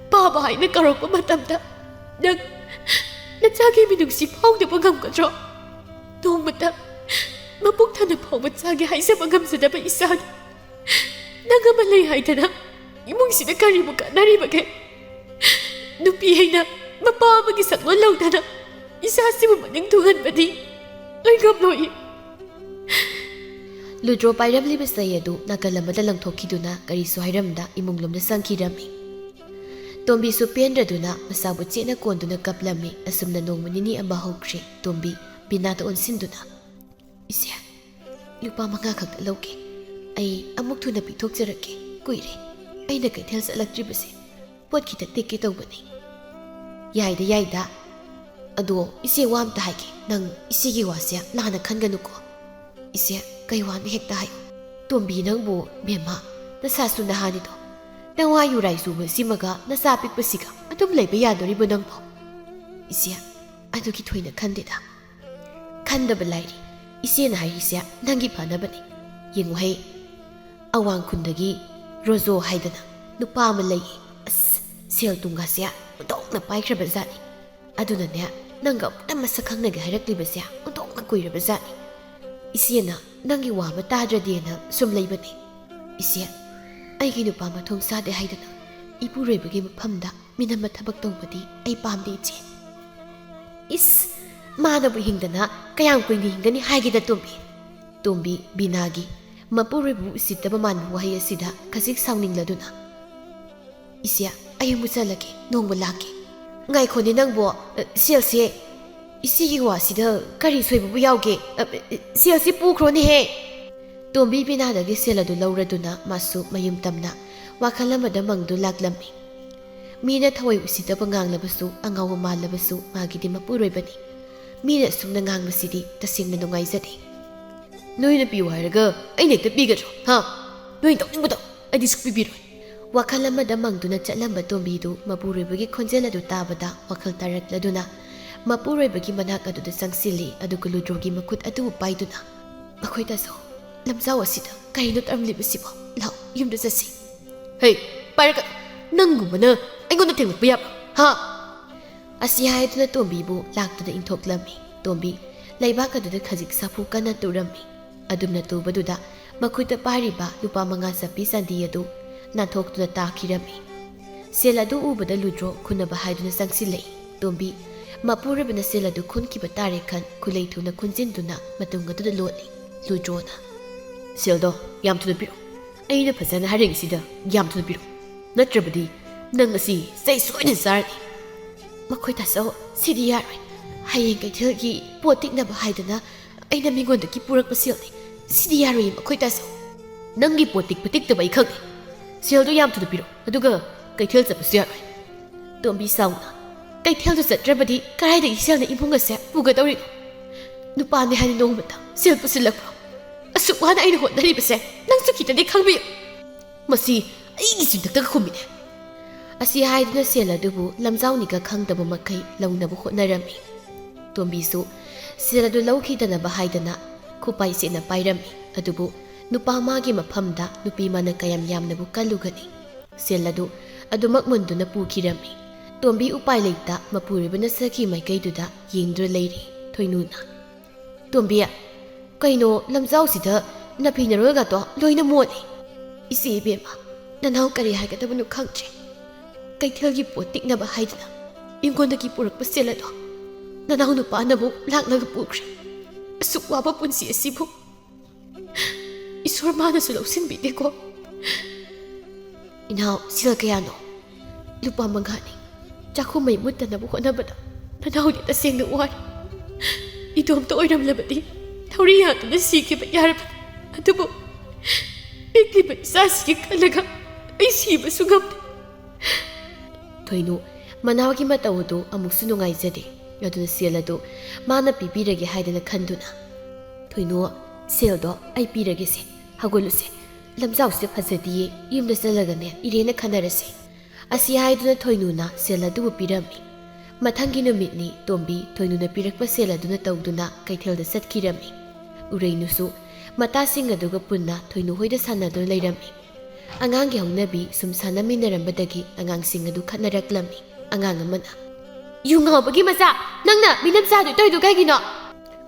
babahay na karong pamatamda. Natsagi minungsi paw na pangam kadro. Noong mata, mapugta na paw matsagi hay sa pangam sa dabay isan. Nangamalay hay na imong sinakari mo ka naribagay. Nupihay na ꯃꯄꯥ ꯑꯃꯒꯤ ꯁꯛꯂꯣꯟ ꯂꯧꯗꯅ ꯏꯆꯥꯁꯤꯕꯨ ꯃꯅꯤꯡ ꯊꯨꯡꯍꯟꯕꯗꯤ ꯑꯩ ꯉꯝꯂꯣꯏ꯫ ꯂꯨꯗ꯭ꯔꯣ ꯄꯥꯏꯔꯝꯂꯤꯕ ꯆꯩ ꯑꯗꯨ ꯅꯥꯀꯜ ꯑꯃꯗ ꯂꯪꯊꯣꯛꯈꯤꯗꯨꯅ ꯀꯔꯤꯁꯨ ꯍꯥꯏꯔꯝꯗ ꯏꯃꯨꯡꯂꯣꯝꯗ ꯆꯪꯈꯤꯔꯝꯃꯤ꯫ ꯇꯣꯝꯕꯤꯁꯨ ꯄꯦꯟꯗ꯭ꯔꯗꯨꯅ ꯃꯁꯥꯕꯨ ꯆꯦꯠꯅ ꯀꯣꯟꯗꯨꯅ ꯀꯞꯂꯝꯃꯤ꯫ ꯑꯁꯨꯝꯅ ꯅꯣꯡꯃ ꯅꯤꯅꯤ ꯑꯃ ꯍꯧꯈ꯭ꯔꯦ꯫ ꯇꯣꯝꯕꯤ ꯕꯤꯅꯥꯗ ꯑꯣꯟꯁꯤꯟꯗꯨꯅ ꯏꯆꯦ ꯂꯨꯄꯥ 5 ꯈꯛꯇ ꯂꯧꯒꯦ, ꯑꯩ ꯑꯃꯨꯛ ꯊꯨꯅ ꯄꯤꯊꯣꯛꯆꯔꯛꯀꯦ, ꯀꯨꯏꯔꯦ ꯑꯩꯅ ꯀꯩꯊꯦꯜ ꯆꯠꯂꯛꯇ꯭ꯔꯤꯕꯁꯦ, ꯄꯣꯠ ꯈꯤꯇ ꯇꯦꯛꯀꯦ ꯇꯧꯕꯅꯤ꯫ ꯌꯥꯏꯗ ꯌꯥꯏꯗ, ꯑꯗꯣ ꯏꯆꯦ ꯋꯥ ꯑꯝꯇ ꯍꯥꯏꯒꯦ, ꯅꯪ ꯏꯆꯦꯒꯤ ꯋꯥꯁꯦ ꯂꯥꯟꯅ ꯈꯟꯒꯅꯨꯀꯣ꯫ ꯏꯆꯦ ꯀꯩ ꯋꯥꯅꯣ ꯍꯦꯛꯇ ꯍꯥꯏꯌꯨ꯫ ꯇꯣꯝꯕꯤ ꯅꯪꯕꯨ ꯕꯦꯝꯃ ꯅꯁꯥꯁꯨ ꯅꯍꯥꯅꯤꯗꯣ, ꯅꯋꯥ ꯌꯨꯔꯥꯏ ꯆꯨꯕ ꯁꯤꯃꯒ ꯅꯆꯥ ꯄꯤꯛꯄꯁꯤꯒ ꯑꯗꯨꯝ ꯂꯩꯕ ꯌꯥꯗꯣꯔꯤꯕꯣ ꯅꯪꯕꯣ? ꯏꯆꯦ ꯑꯗꯨꯒꯤ ꯊꯣꯏꯅ ꯈꯟꯗꯦꯗ, ꯈꯟꯗꯕ ꯂꯥꯏꯔꯤ, ꯏꯆꯦꯅ ꯍꯥꯏꯔꯤꯁꯦ ꯅꯪꯒꯤ ꯐꯅꯕꯅꯤ꯫ ꯌꯦꯡꯉꯨꯍꯩ, ꯑꯋꯥꯡ ꯈꯨꯟꯗꯒꯤ ꯔꯣꯖꯣ ꯍꯥꯏꯗꯅ ꯅꯨꯄꯥ ꯑꯃ ꯂꯩꯌꯦ, ꯑꯁ ꯁꯦꯜ ꯊꯨꯝꯒꯁꯦ ꯑꯣꯟꯊꯣꯛꯅ ꯄꯥꯏꯈ꯭ꯔꯕ ꯖꯥꯠꯅꯤ꯫ ꯑꯗꯨꯅꯅꯦ ꯅꯪꯒ ꯑꯃꯨꯛꯇ ꯃꯁꯛ ꯈꯪꯅꯒꯦ ꯍꯥꯏꯔꯛꯂꯤꯕꯁꯦ ꯑꯣꯟꯊꯣꯛꯅ ꯀꯨꯏꯔꯕ ꯖꯥꯠꯅꯤ꯫ ꯏꯆꯦꯅ ꯅꯪꯒꯤ ꯋꯥ ꯑꯃ ꯇꯥꯗ꯭ꯔꯗꯤꯅ ꯁꯨꯝ ꯂꯩꯕꯅꯤ꯫ ꯏꯆꯦ ꯑꯩꯒꯤ ꯅꯨꯄꯥ ꯃꯊꯣꯡ ꯆꯥꯗꯦ ꯍꯥꯏꯗꯅ ꯏꯄꯨꯔꯣꯏꯕꯒꯤ ꯃꯐꯝꯗ ꯃꯤꯅꯝꯕ ꯊꯕꯛ ꯇꯧꯕꯗꯤ ꯑꯩ ꯄꯥꯝꯗꯦ ꯏꯆꯦ꯫ ꯏꯁ ꯃꯥꯅꯕꯨ ꯍꯤꯡꯗꯅ ꯀꯌꯥꯝ ꯀꯨꯏꯅ ꯍꯤꯡꯒꯅꯤ ꯍꯥꯏꯒꯦꯗ ꯇꯣꯝꯕꯤ? ꯇꯣꯝꯕꯤ ꯕꯤꯅꯥꯒꯤ ꯃꯄꯨꯔꯣꯏꯕꯕꯨ ꯎꯁꯤꯠꯇꯕ ꯃꯥꯟꯕ ꯋꯥꯍꯩ ꯑꯁꯤꯗ ꯈꯖꯤꯛ ꯁꯥꯎꯅꯤꯡꯂꯗꯨꯅ ꯏꯆꯦ ꯑꯩ ꯑꯃꯨꯛ ꯆꯠꯂꯒꯦ, ꯅꯣꯡꯃ ꯂꯥꯛꯀꯦ꯫ ꯉꯥꯏꯈꯣꯅꯦ ꯅꯪꯕꯣ, ꯁꯦꯜꯁꯦ ꯏꯆꯦꯒꯤ ꯋꯥꯁꯤꯗ ꯀꯔꯤ ꯁꯣꯏꯕꯕꯨ ꯌꯥꯎꯒꯦ? ꯁꯦꯜꯁꯤ ꯄꯨꯈ꯭ꯔꯣꯅꯦꯍꯦ꯫ ꯇꯣꯝꯕꯤ ꯕꯤꯅꯥꯗꯒꯤ ꯁꯦꯜ ꯑꯗꯨ ꯂꯧꯔꯗꯨꯅ ꯃꯥꯁꯨ ꯃꯌꯨꯝ ꯇꯝꯅ ꯋꯥꯈꯜ ꯑꯃꯗ ꯃꯪꯗꯨ ꯂꯥꯛꯂꯝꯃꯤ꯫ ꯃꯤꯅ ꯊꯋꯥꯏ ꯎꯁꯤꯠꯇꯕ ꯉꯥꯡꯂꯕꯁꯨ, ꯑꯉꯥꯎꯕ ꯃꯥꯜꯂꯕꯁꯨ ꯃꯥꯒꯤꯗꯤ ꯃꯄꯨꯔꯣꯏꯕꯅꯤ꯫ ꯃꯤꯅ ꯑꯁꯨꯝꯅ ꯉꯥꯡꯕꯁꯤꯗꯤ ꯇꯁꯦꯡꯅ ꯅꯨꯡꯉꯥꯏꯖꯗꯦ꯫ ꯅꯣꯏꯅ ꯄꯤꯌꯨ ꯍꯥꯏꯔꯒ ꯑꯩꯅ ꯍꯦꯛꯇ ꯄꯤꯒꯗ꯭ꯔꯣ? ꯅꯣꯏꯅ ꯇꯧꯅꯤꯡꯕꯗꯣ ꯑꯩꯗꯤ ꯁꯨꯛꯄꯤꯕꯤꯔꯣꯏ꯫ ꯋꯥꯈꯜ ꯑꯃꯗ ꯃꯪꯗꯨꯅ ꯆꯠꯂꯝꯕ ꯇꯣꯝꯕꯤꯗꯨ ꯃꯄꯨꯔꯣꯏꯕꯒꯤ ꯈꯣꯟꯖꯦꯜ ꯑꯗꯨ ꯇꯥꯕꯗ ꯋꯥꯈꯜ ꯇꯥꯔꯛꯂꯗꯨꯅ ꯃꯄꯨꯔꯣꯏꯕꯒꯤ ꯃꯅꯥꯛ ꯑꯗꯨꯗ ꯆꯪꯁꯤꯜꯂꯤ꯫ ꯑꯗꯨꯒ ꯂꯨꯗ꯭ꯔꯣꯒꯤ ꯃꯈꯨꯠ ꯑꯗꯨꯕꯨ ꯄꯥꯏꯗꯨꯅ ꯑꯩꯈꯣꯏ ꯇꯥꯆꯧ, ꯂꯝꯖꯥꯎ ꯑꯁꯤꯗ ꯀꯔꯤꯅꯣ ꯇꯧꯔꯝꯂꯤꯕꯁꯤꯕꯣ? ꯂꯥꯎ ꯌꯨꯝꯗ ꯆꯠꯁꯤ꯫ ꯍꯩ ꯄꯥꯏꯔꯛꯀ, ꯅꯪꯒꯨꯝꯕꯅ ꯑꯩꯉꯣꯟꯗ ꯊꯦꯡꯂꯛꯄ ꯌꯥꯕ꯭ꯔꯥ? ꯑꯁꯤ ꯍꯥꯏꯗꯨꯅ ꯇꯣꯝꯕꯤꯕꯨ ꯂꯥꯛꯇꯨꯅ ꯏꯟꯊꯣꯛꯂꯝꯃꯤ꯫ ꯇꯣꯝꯕꯤ ꯂꯩꯕꯥꯛ ꯑꯗꯨꯗ ꯈꯖꯤꯛ ꯁꯥꯐꯨ ꯀꯟꯅ ꯇꯨꯔꯝꯃꯤ꯫ ꯑꯗꯨꯝꯅ ꯇꯨꯕꯗꯨꯗ ꯃꯈꯨꯠꯇ ꯄꯥꯏꯔꯤꯕ ꯂꯨꯄꯥ 5 ꯆꯞꯄꯤ ꯆꯥꯟꯗꯤ ꯑꯗꯨ ꯅꯥꯟꯊꯣꯛꯇꯨꯅ ꯇꯥꯈꯤꯔꯝꯃꯤ꯫ ꯁꯦꯜ ꯑꯗꯨ ꯎꯕꯗ ꯂꯨꯗ꯭ꯔꯣ ꯈꯨꯟꯅꯕ ꯍꯥꯏꯗꯨꯅ ꯆꯪꯁꯤꯜꯂꯛꯏ꯫ ꯇꯣꯝꯕꯤ ꯃꯄꯨꯔꯣꯏꯕꯅ ꯁꯦꯜ ꯑꯗꯨ ꯈꯨꯟꯈꯤꯕ ꯇꯥꯔꯦ ꯈꯟ ꯈꯨꯂꯩ ꯊꯨꯅ ꯈꯨꯟꯖꯤꯟꯗꯨꯅ ꯃꯇꯨꯡ ꯑꯗꯨꯗ ꯂꯣꯠꯂꯤ꯫ ꯂꯨꯗ꯭ꯔꯣꯅ ꯁꯦꯜꯗꯣ ꯌꯥꯝ ꯊꯨꯅ ꯄꯤꯔꯛꯎ, ꯑꯩꯅ ꯐꯖꯅ ꯍꯥꯏꯔꯤꯉꯩꯁꯤꯗ ꯌꯥꯝ ꯊꯨꯅ ꯄꯤꯔꯛꯎ, ꯅꯠꯇ꯭ꯔꯕꯗꯤ ꯅꯪ ꯑꯁꯤ ꯆꯩ ꯁꯣꯏꯗꯅ ꯆꯥꯔꯅꯤ꯫ ꯃꯈꯣꯏ ꯇꯥꯆꯧ ꯁꯤꯗꯤ ꯌꯥꯔꯣꯏ, ꯍꯌꯦꯡ ꯀꯩꯊꯦꯜꯒꯤ ꯄꯣꯠ ꯇꯤꯛꯅꯕ ꯍꯥꯏꯗꯅ ꯑꯩꯅ ꯃꯤꯉꯣꯟꯗꯒꯤ ꯄꯨꯔꯛꯄ ꯁꯦꯜꯅꯤ, ꯁꯤꯗꯤ ꯌꯥꯔꯣꯏꯌꯦ ꯃꯈꯣꯏ ꯇꯥꯆꯧ꯫ ꯅꯪꯒꯤ ꯄꯣꯠ ꯇꯤꯛꯄ ꯇꯤꯛꯇꯕ ꯑꯩ ꯈꯪꯗꯦ, ꯁꯦꯜꯗꯣ ꯌꯥꯝ ꯊꯨꯅ ꯄꯤꯔꯛꯎ, ꯑꯗꯨꯒ ꯀꯩꯊꯦꯜ ꯆꯠꯄꯁꯨ ꯌꯥꯔꯣꯏ꯫ ꯇꯣꯝꯕꯤ ꯁꯥꯎꯅ ꯀꯩꯊꯦꯜꯗꯨ ꯆꯠꯇ꯭ꯔꯕꯗꯤ ꯀꯗꯥꯏꯗꯒꯤ ꯁꯦꯜꯅ ꯏꯃꯨꯡ ꯑꯁꯦ ꯄꯨꯒꯗꯧꯔꯤꯅꯣ? ꯅꯨꯄꯥꯅꯤ ꯍꯥꯏꯅ ꯅꯣꯡꯃꯇ ꯁꯦꯜ ꯄꯨꯁꯤꯜꯂꯛꯄ꯭ꯔꯣ? ꯑꯁꯨꯛ ꯋꯥꯅ ꯑꯩꯅ ꯍꯣꯠꯅꯔꯤꯕꯁꯦ ꯅꯪꯁꯨ ꯈꯤꯇꯗꯤ ꯈꯪꯕꯤꯌꯨ, ꯃꯁꯤ ꯑꯩꯒꯤ ꯆꯤꯟꯊꯛꯇꯒ ꯈꯨꯝꯃꯤꯅꯦ꯫ ꯑꯁꯤ ꯍꯥꯏꯗꯨꯅ ꯁꯦꯜ ꯑꯗꯨꯕꯨ ꯂꯝꯖꯥꯎꯅꯤꯒ ꯈꯪꯗꯕ ꯃꯈꯩ ꯂꯧꯅꯕ ꯍꯣꯠꯅꯔꯝꯃꯤ꯫ ꯇꯣꯝꯕꯤꯁꯨ ꯁꯦꯜ ꯑꯗꯨ ꯂꯧꯈꯤꯗꯅꯕ ꯍꯥꯏꯗꯅ ꯈꯨꯄꯥꯏ ꯆꯦꯠꯅ ꯄꯥꯏꯔꯝꯃꯤ꯫ ꯑꯗꯨꯕꯨ ꯅꯨꯄꯥ ꯃꯥꯒꯤ ꯃꯐꯝꯗ ꯅꯨꯄꯤ ꯃꯥꯅ ꯀꯌꯥꯝ ꯌꯥꯝꯅꯕꯨ ꯀꯜꯂꯨꯒꯅꯤ? ꯁꯦꯜ ꯑꯗꯨ ꯑꯗꯨꯃꯛ ꯃꯨꯟꯗꯨꯅ ꯄꯨꯈꯤꯔꯝꯃꯤ꯫ ꯇꯣꯝꯕꯤ ꯎꯄꯥꯏ ꯂꯩꯇ ꯃꯄꯨꯔꯣꯏꯕꯅ ꯆꯠꯈꯤ ꯃꯥꯏꯀꯩꯗꯨꯗ ꯌꯦꯡꯗꯨꯅ ꯂꯩꯔꯤ꯫ ꯊꯣꯏꯅꯨꯅ ꯇꯣꯝꯕꯤ ꯀꯩꯅꯣ ꯂꯝꯖꯥꯎꯁꯤꯗ ꯅꯥꯄꯤ ꯅꯔꯣꯜꯒꯗꯣ ꯂꯣꯏꯅ ꯃꯣꯠꯂꯤ꯫ ꯏꯆꯦ ꯏꯕꯦꯝꯃ ꯅꯅꯥꯎ ꯀꯔꯤ ꯍꯥꯏꯒꯗꯕꯅꯣ ꯈꯪꯗ꯭ꯔꯦ꯫ ꯀꯩꯊꯦꯜꯒꯤ ꯄꯣꯠ ꯇꯤꯛꯅꯕ ꯍꯥꯏꯗꯅ ꯏꯪꯈꯣꯜꯗꯒꯤ ꯄꯨꯔꯛꯄ ꯁꯦꯜ ꯑꯗꯣ ꯅꯅꯥꯎ ꯅꯨꯄꯥꯅ ꯑꯃꯨꯛ ꯂꯥꯛꯂꯒ ꯄꯨꯈ꯭ꯔꯦ꯫ ꯑꯁꯨꯛ ꯋꯥꯕ ꯄꯨꯟꯁꯤ ꯑꯁꯤꯕꯨ ꯏꯁꯣꯔ ꯃꯥꯅꯁꯨ ꯂꯧꯁꯤꯟꯕꯤꯗꯦꯀꯣ꯫ ꯏꯅꯥꯎ ꯁꯦꯜ ꯀꯌꯥꯅꯣ? ꯂꯨꯄꯥ 5ꯅꯤ꯫ ꯆꯥꯛꯈꯨꯝ ꯃꯩ ꯃꯨꯠꯇꯅꯕ ꯍꯣꯠꯅꯕꯗ ꯅꯅꯥꯎꯗꯤ ꯇꯁꯦꯡꯅ ꯋꯥꯔꯤ꯫ ꯏꯇꯣꯝꯇ ꯑꯣꯏꯔꯝꯂꯕꯗꯤ ꯊꯧꯔꯤ ꯌꯥꯟꯗꯨꯅ ꯁꯤꯈꯤꯕ ꯌꯥꯔꯕꯅꯤ, ꯑꯗꯨꯕꯨ ꯄꯤꯛꯂꯤꯕ ꯏꯆꯥꯁꯤꯒꯤ ꯈꯜꯂꯒ ꯑꯩ ꯁꯤꯕꯁꯨ ꯉꯝꯗꯦ꯫ ꯊꯣꯏꯅꯨ ꯃꯅꯥꯎꯒꯤ ꯃꯇꯧ ꯑꯗꯨ ꯑꯃꯨꯛꯁꯨ ꯅꯨꯡꯉꯥꯏꯖꯗꯦ꯫ ꯑꯗꯨꯅ ꯁꯦꯜ ꯑꯗꯨ ꯃꯥꯅ ꯄꯤꯕꯤꯔꯒꯦ ꯍꯥꯏꯗꯅ ꯈꯟꯗꯨꯅ ꯊꯣꯏꯅꯨ ꯁꯦꯜꯗꯣ ꯑꯩ ꯄꯤꯔꯒꯦꯁꯦ, ꯍꯧꯒꯠꯂꯨꯁꯦ, ꯂꯝꯖꯥꯎꯁꯤꯗ ꯐꯖꯗꯤꯌꯦ, ꯌꯨꯝꯗ ꯆꯠꯂꯒꯅꯦ ꯏꯔꯦꯅ ꯈꯟꯅꯔꯁꯦ꯫ ꯑꯁꯤ ꯍꯥꯏꯗꯨꯅ ꯊꯣꯏꯅꯨꯅ ꯁꯦꯜ ꯑꯗꯨꯕꯨ ꯄꯤꯔꯝꯃꯤ꯫ ꯃꯊꯪꯒꯤ ꯅꯨꯃꯤꯠꯅꯤ ꯇꯣꯝꯕꯤ ꯊꯣꯏꯅꯨꯅ ꯄꯤꯔꯛꯄ ꯁꯦꯜ ꯑꯗꯨꯅ ꯇꯧꯗꯨꯅ ꯀꯩꯊꯦꯜꯗ ꯆꯠꯈꯤꯔꯝꯃꯤ꯫ ꯎꯔꯩꯅꯨꯁꯨ ꯃꯇꯥꯁꯤꯡ ꯑꯗꯨꯒ ꯄꯨꯟꯅ ꯊꯣꯏꯅꯨ ꯍꯣꯏꯗ ꯁꯥꯟꯅꯗꯨꯅ ꯂꯩꯔꯝꯃꯤ꯫ ꯑꯉꯥꯡꯒꯤ ꯍꯧꯅꯕꯤ ꯁꯨꯝ ꯁꯥꯟꯅꯃꯤꯟꯅꯔꯝꯕꯗꯒꯤ ꯑꯉꯥꯡꯁꯤꯡ ꯑꯗꯨ ꯈꯠꯅꯔꯛꯂꯝꯃꯤ꯫ ꯑꯉꯥꯡ ꯑꯃꯅ ꯌꯨ ꯉꯥꯎꯕꯒꯤ ꯃꯆꯥ, ꯅꯪꯅ ꯃꯤꯅꯝ ꯆꯥꯗꯣꯏ ꯇꯧꯏꯗꯨ ꯀꯩꯒꯤꯅꯣ?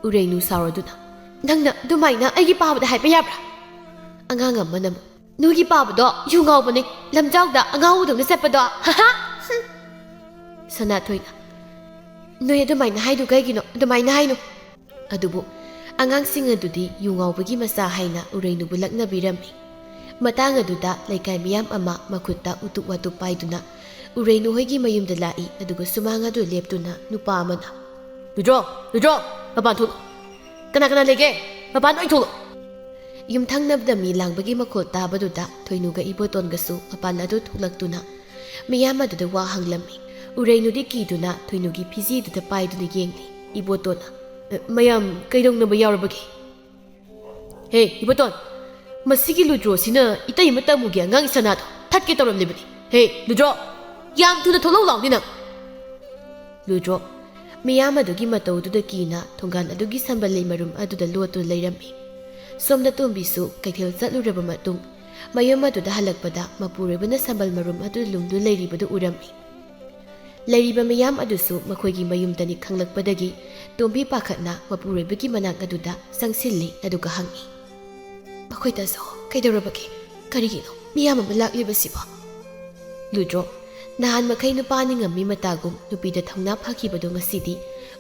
ꯎꯔꯩꯅꯨ ꯁꯥꯎꯔꯗꯨꯅ ꯅꯪꯅ ꯑꯗꯨꯃꯥꯏꯅ ꯑꯩꯒꯤ ꯄꯥꯕꯗ ꯍꯥꯏꯕ ꯌꯥꯕ꯭ꯔꯥ? ꯑꯉꯥꯡ ꯑꯃꯅ ꯅꯣꯏꯒꯤ ꯄꯥꯕꯗꯣ ꯌꯨ ꯉꯥꯎꯕꯅꯤ, ꯂꯝꯖꯥꯎꯗ ꯑꯉꯥꯎꯕꯗꯧꯅ ꯆꯠꯄꯗꯣ ꯍꯥꯍꯥ꯫ ꯁꯅꯥꯊꯣꯏꯅ ꯅꯣꯏ ꯑꯗꯨꯃꯥꯏꯅ ꯍꯥꯏꯗꯨ ꯀꯩꯒꯤꯅꯣ ꯑꯗꯨꯃꯥꯏꯅ ꯍꯥꯏꯅꯨ ꯑꯗꯨꯕꯨ ꯑꯉꯥꯡꯁꯤꯡ ꯑꯗꯨꯗꯤ ꯌꯨ ꯉꯥꯎꯕꯒꯤ ꯃꯆꯥ ꯍꯥꯏꯅ ꯎꯔꯩꯅꯨꯕꯨ ꯂꯛꯅꯕꯤꯔꯝꯃꯤ ꯃꯇꯥꯡ ꯑꯗꯨꯗ ꯂꯩꯀꯥꯏ ꯃꯤꯌꯥꯝ ꯑꯃ ꯃꯈꯨꯠꯇ ꯎꯇꯨꯞ ꯋꯥꯇꯨꯞ ꯄꯥꯏꯗꯨꯅ ꯎꯔꯩꯅꯨ ꯍꯣꯏꯒꯤ ꯃꯌꯨꯝꯗ ꯂꯥꯛꯏ ꯑꯗꯨꯒ ꯁꯨꯃꯥꯡ ꯑꯗꯨ ꯂꯦꯞꯇꯨꯅ ꯅꯨꯄꯥ ꯑꯃꯅ ꯂꯨꯗ꯭ꯔꯣ ꯃꯄꯥꯟ ꯊꯣꯛꯂꯣ ꯀꯅꯥ ꯂꯩꯒꯦ ꯃꯄꯥꯟ ꯂꯣꯏ ꯊꯣꯛꯂꯣ ꯌꯨꯝꯊꯪꯅꯕꯗ ꯃꯤ ꯂꯥꯡꯕꯒꯤ ꯃꯈꯣꯜ ꯇꯥꯕꯗꯨꯗ ꯊꯣꯏꯅꯨꯒ ꯏꯕꯣꯇꯣꯟꯒꯁꯨ ꯃꯄꯥꯟ ꯑꯗꯨ ꯊꯣꯛꯂꯛꯇꯨꯅ ꯃꯤꯌꯥꯝ ꯑꯗꯨꯗ ꯋꯥ ꯍꯪꯂꯝꯃꯤ ꯎꯔꯩꯅꯨꯗꯤ ꯀꯤꯗꯨꯅ ꯊꯣꯏꯅꯨꯒꯤ ꯐꯤꯖꯤꯗꯨꯗ ꯄꯥꯏꯗꯨꯅ ꯌꯦꯡꯂꯤ 이보톤 ꯃꯌꯥꯝ ꯀꯩꯗꯧꯅꯕ ꯌꯥꯎꯔꯕꯒꯦ ꯍꯦ 이보톤 ꯃꯁꯤꯒꯤ ꯂꯨꯗ꯭ꯔꯣꯁꯤꯅ 이따 ꯃꯇꯝꯒꯤ ꯑꯉꯥꯡ ꯁꯅꯥꯗꯣ ꯊꯠꯀꯦ ꯇꯧꯔꯝꯂꯤꯕꯅꯤ ꯍꯦ ꯂꯨꯗ꯭ꯔꯣ ꯌꯥꯝ ꯊꯨꯅ ꯊꯣꯛꯂꯛꯎ ꯂꯥꯎꯅꯤ ꯅꯪ ꯂꯨꯗ꯭ꯔꯣ ꯃꯤꯌꯥꯝ ꯑꯗꯨꯒꯤ ꯃꯇꯧꯗꯨꯗ ꯀꯤꯅ ꯊꯣꯡꯒꯥꯟ ꯑꯗꯨꯒꯤ ꯁꯝꯕꯜꯂꯩ ꯃꯔꯨꯝ ꯑꯗꯨꯗ ꯂꯣꯠꯇꯨꯅ ꯂꯩꯔꯝꯃꯤ ꯁꯣꯝꯗ ꯇꯣꯝꯕꯤꯁꯨ ꯀꯩꯊꯦꯜ ꯆꯠꯂꯨꯔꯕ ꯃꯇꯨꯡ ꯃꯌꯨꯝ ꯑꯗꯨꯗ ꯍꯜꯂꯛꯄꯗ ꯃꯄꯨꯔꯣꯏꯕꯅ ꯁꯝꯕꯜ ꯃꯔꯨꯝ ꯑꯗꯨ ꯂꯨꯡꯗꯨꯅ ꯂꯩꯔꯤꯕꯗꯨ ꯎꯔꯝꯃꯤ ꯂꯩꯔꯤꯕ ꯃꯤꯌꯥꯝ ꯑꯗꯨꯁꯨ ꯃꯈꯣꯏꯒꯤ ꯃꯌꯨꯝꯗꯅꯤ ꯈꯪꯂꯛꯄꯗꯒꯤ ꯇꯣꯝꯕꯤ ꯄꯥꯈꯠꯅ ꯃꯄꯨꯔꯣꯏꯕꯒꯤ ꯃꯅꯥꯛ ꯑꯗꯨꯗ ꯆꯪꯁꯤꯜꯂꯤ ꯑꯗꯨꯒ ꯍꯪꯉꯤ ꯃꯈꯣꯏꯗꯁꯨ ꯀꯩꯗꯧꯔꯕꯒꯦ ꯀꯔꯤꯒꯤꯅꯣ ꯃꯤꯌꯥꯝ ꯑꯃ ꯂꯥꯛꯂꯤꯕꯁꯤꯕꯣ ꯂꯨꯗ꯭ꯔꯣ ꯅꯍꯥꯟ ꯃꯈꯩ ꯅꯨꯄꯥꯅꯤ ꯉꯝꯃꯤ ꯃꯇꯥꯒꯨꯝ ꯅꯨꯄꯤꯗ ꯊꯧꯅꯥ ꯐꯥꯈꯤꯕꯗꯣ ꯉꯁꯤꯗꯤ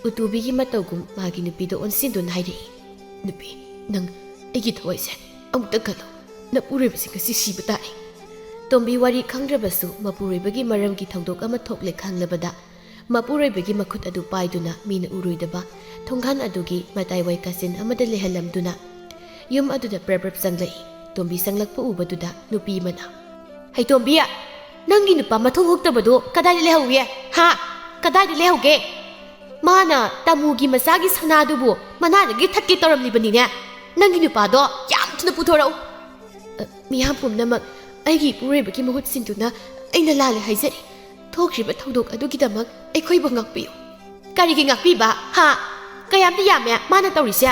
ꯎꯇꯨꯕꯤꯒꯤ ꯃꯇꯧꯒꯨꯝ ꯃꯥꯒꯤ ꯅꯨꯄꯤꯗ ꯑꯣꯟꯁꯤꯟꯗꯨꯅ ꯍꯥꯏꯔꯛꯏ ꯅꯨꯄꯤ ꯅꯪ ꯑꯩꯒꯤ ꯊꯋꯥꯏꯁꯦ ꯑꯃꯨꯛꯇ ꯈꯜꯂꯨ ꯃꯄꯨꯔꯣꯏꯕꯁꯤ ꯉꯁꯤ ꯁꯤꯕ ꯇꯥꯔꯦ ꯇꯣꯝꯕꯤ ꯋꯥꯔꯤ ꯈꯪꯗ꯭ꯔꯕꯁꯨ ꯃꯄꯨꯔꯣꯏꯕꯒꯤ ꯃꯔꯝꯒꯤ ꯊꯧꯗꯣꯛ ꯑꯃ ꯊꯣꯛꯂꯦ ꯈꯪꯂꯕꯗ ꯃꯄꯨꯔꯣꯏꯕꯒꯤ ꯃꯈꯨꯠ ꯑꯗꯨ ꯄꯥꯏꯗꯨꯅ ꯃꯤꯅ ꯎꯔꯣꯏꯗꯕ ꯊꯣꯡꯒꯥꯟ ꯑꯗꯨꯒꯤ ꯃꯇꯥꯏꯋꯥꯏ ꯀꯥꯆꯤꯟ ꯑꯃꯗ ꯂꯩꯍꯜꯂꯝꯗꯨꯅ ꯌꯨꯝ ꯑꯗꯨꯗ ꯄ꯭ꯔꯞ ꯆꯪꯂꯛꯏ ꯇꯣꯝꯕꯤ ꯆꯪꯂꯛꯄ ꯎꯕꯗꯨꯗ ꯅꯨꯄꯤ ꯑꯃꯅ ꯍꯩ ꯇꯣꯝꯕꯤ ꯅꯪꯒꯤ ꯅꯨꯄꯥ ꯃꯊꯧ ꯍꯨꯛꯇꯕꯗꯣ ꯀꯗꯥꯏꯗ ꯂꯩꯍꯧꯏ ꯍꯥ ꯀꯗꯥꯏꯗ ꯂꯩꯍꯧꯒꯦ ꯃꯥꯅ ꯇꯥꯃꯨꯒꯤ ꯃꯆꯥꯒꯤ ꯁꯅꯥꯗꯨꯕꯨ ꯃꯅꯥꯗꯒꯤ ꯊꯠꯀꯦ ꯇꯧꯔꯝꯂꯤꯕꯅꯤꯅꯦ ꯅꯪꯒꯤ ꯅꯨꯄꯥꯗꯣ ꯌꯥꯝ ꯊꯨꯅ ꯄꯨꯊꯣꯔꯛꯎ ꯃꯤꯌꯥꯝ ꯄꯨꯝꯅꯃꯛ ꯑꯩꯒꯤ ꯏꯄꯨꯔꯣꯏꯕꯒꯤ ꯃꯍꯨꯠ ꯁꯤꯟꯗꯨꯅ ꯑꯩꯅ ꯂꯥꯜꯂꯦ ꯍꯥꯏꯖꯔꯤ ꯊꯣꯛꯈ꯭ꯔꯤꯕ ꯊꯧꯗꯣꯛ ꯑꯗꯨꯒꯤꯗꯃꯛ ꯑꯩꯈꯣꯏꯕꯨ ꯉꯥꯛꯄꯤꯌꯨ ꯀꯔꯤꯒꯤ ꯉꯥꯛꯄꯤꯕ ꯍꯥ ꯀꯌꯥꯝꯗꯤ ꯌꯥꯝꯃꯦ ꯃꯥꯅ ꯇꯧꯔꯤꯁꯦ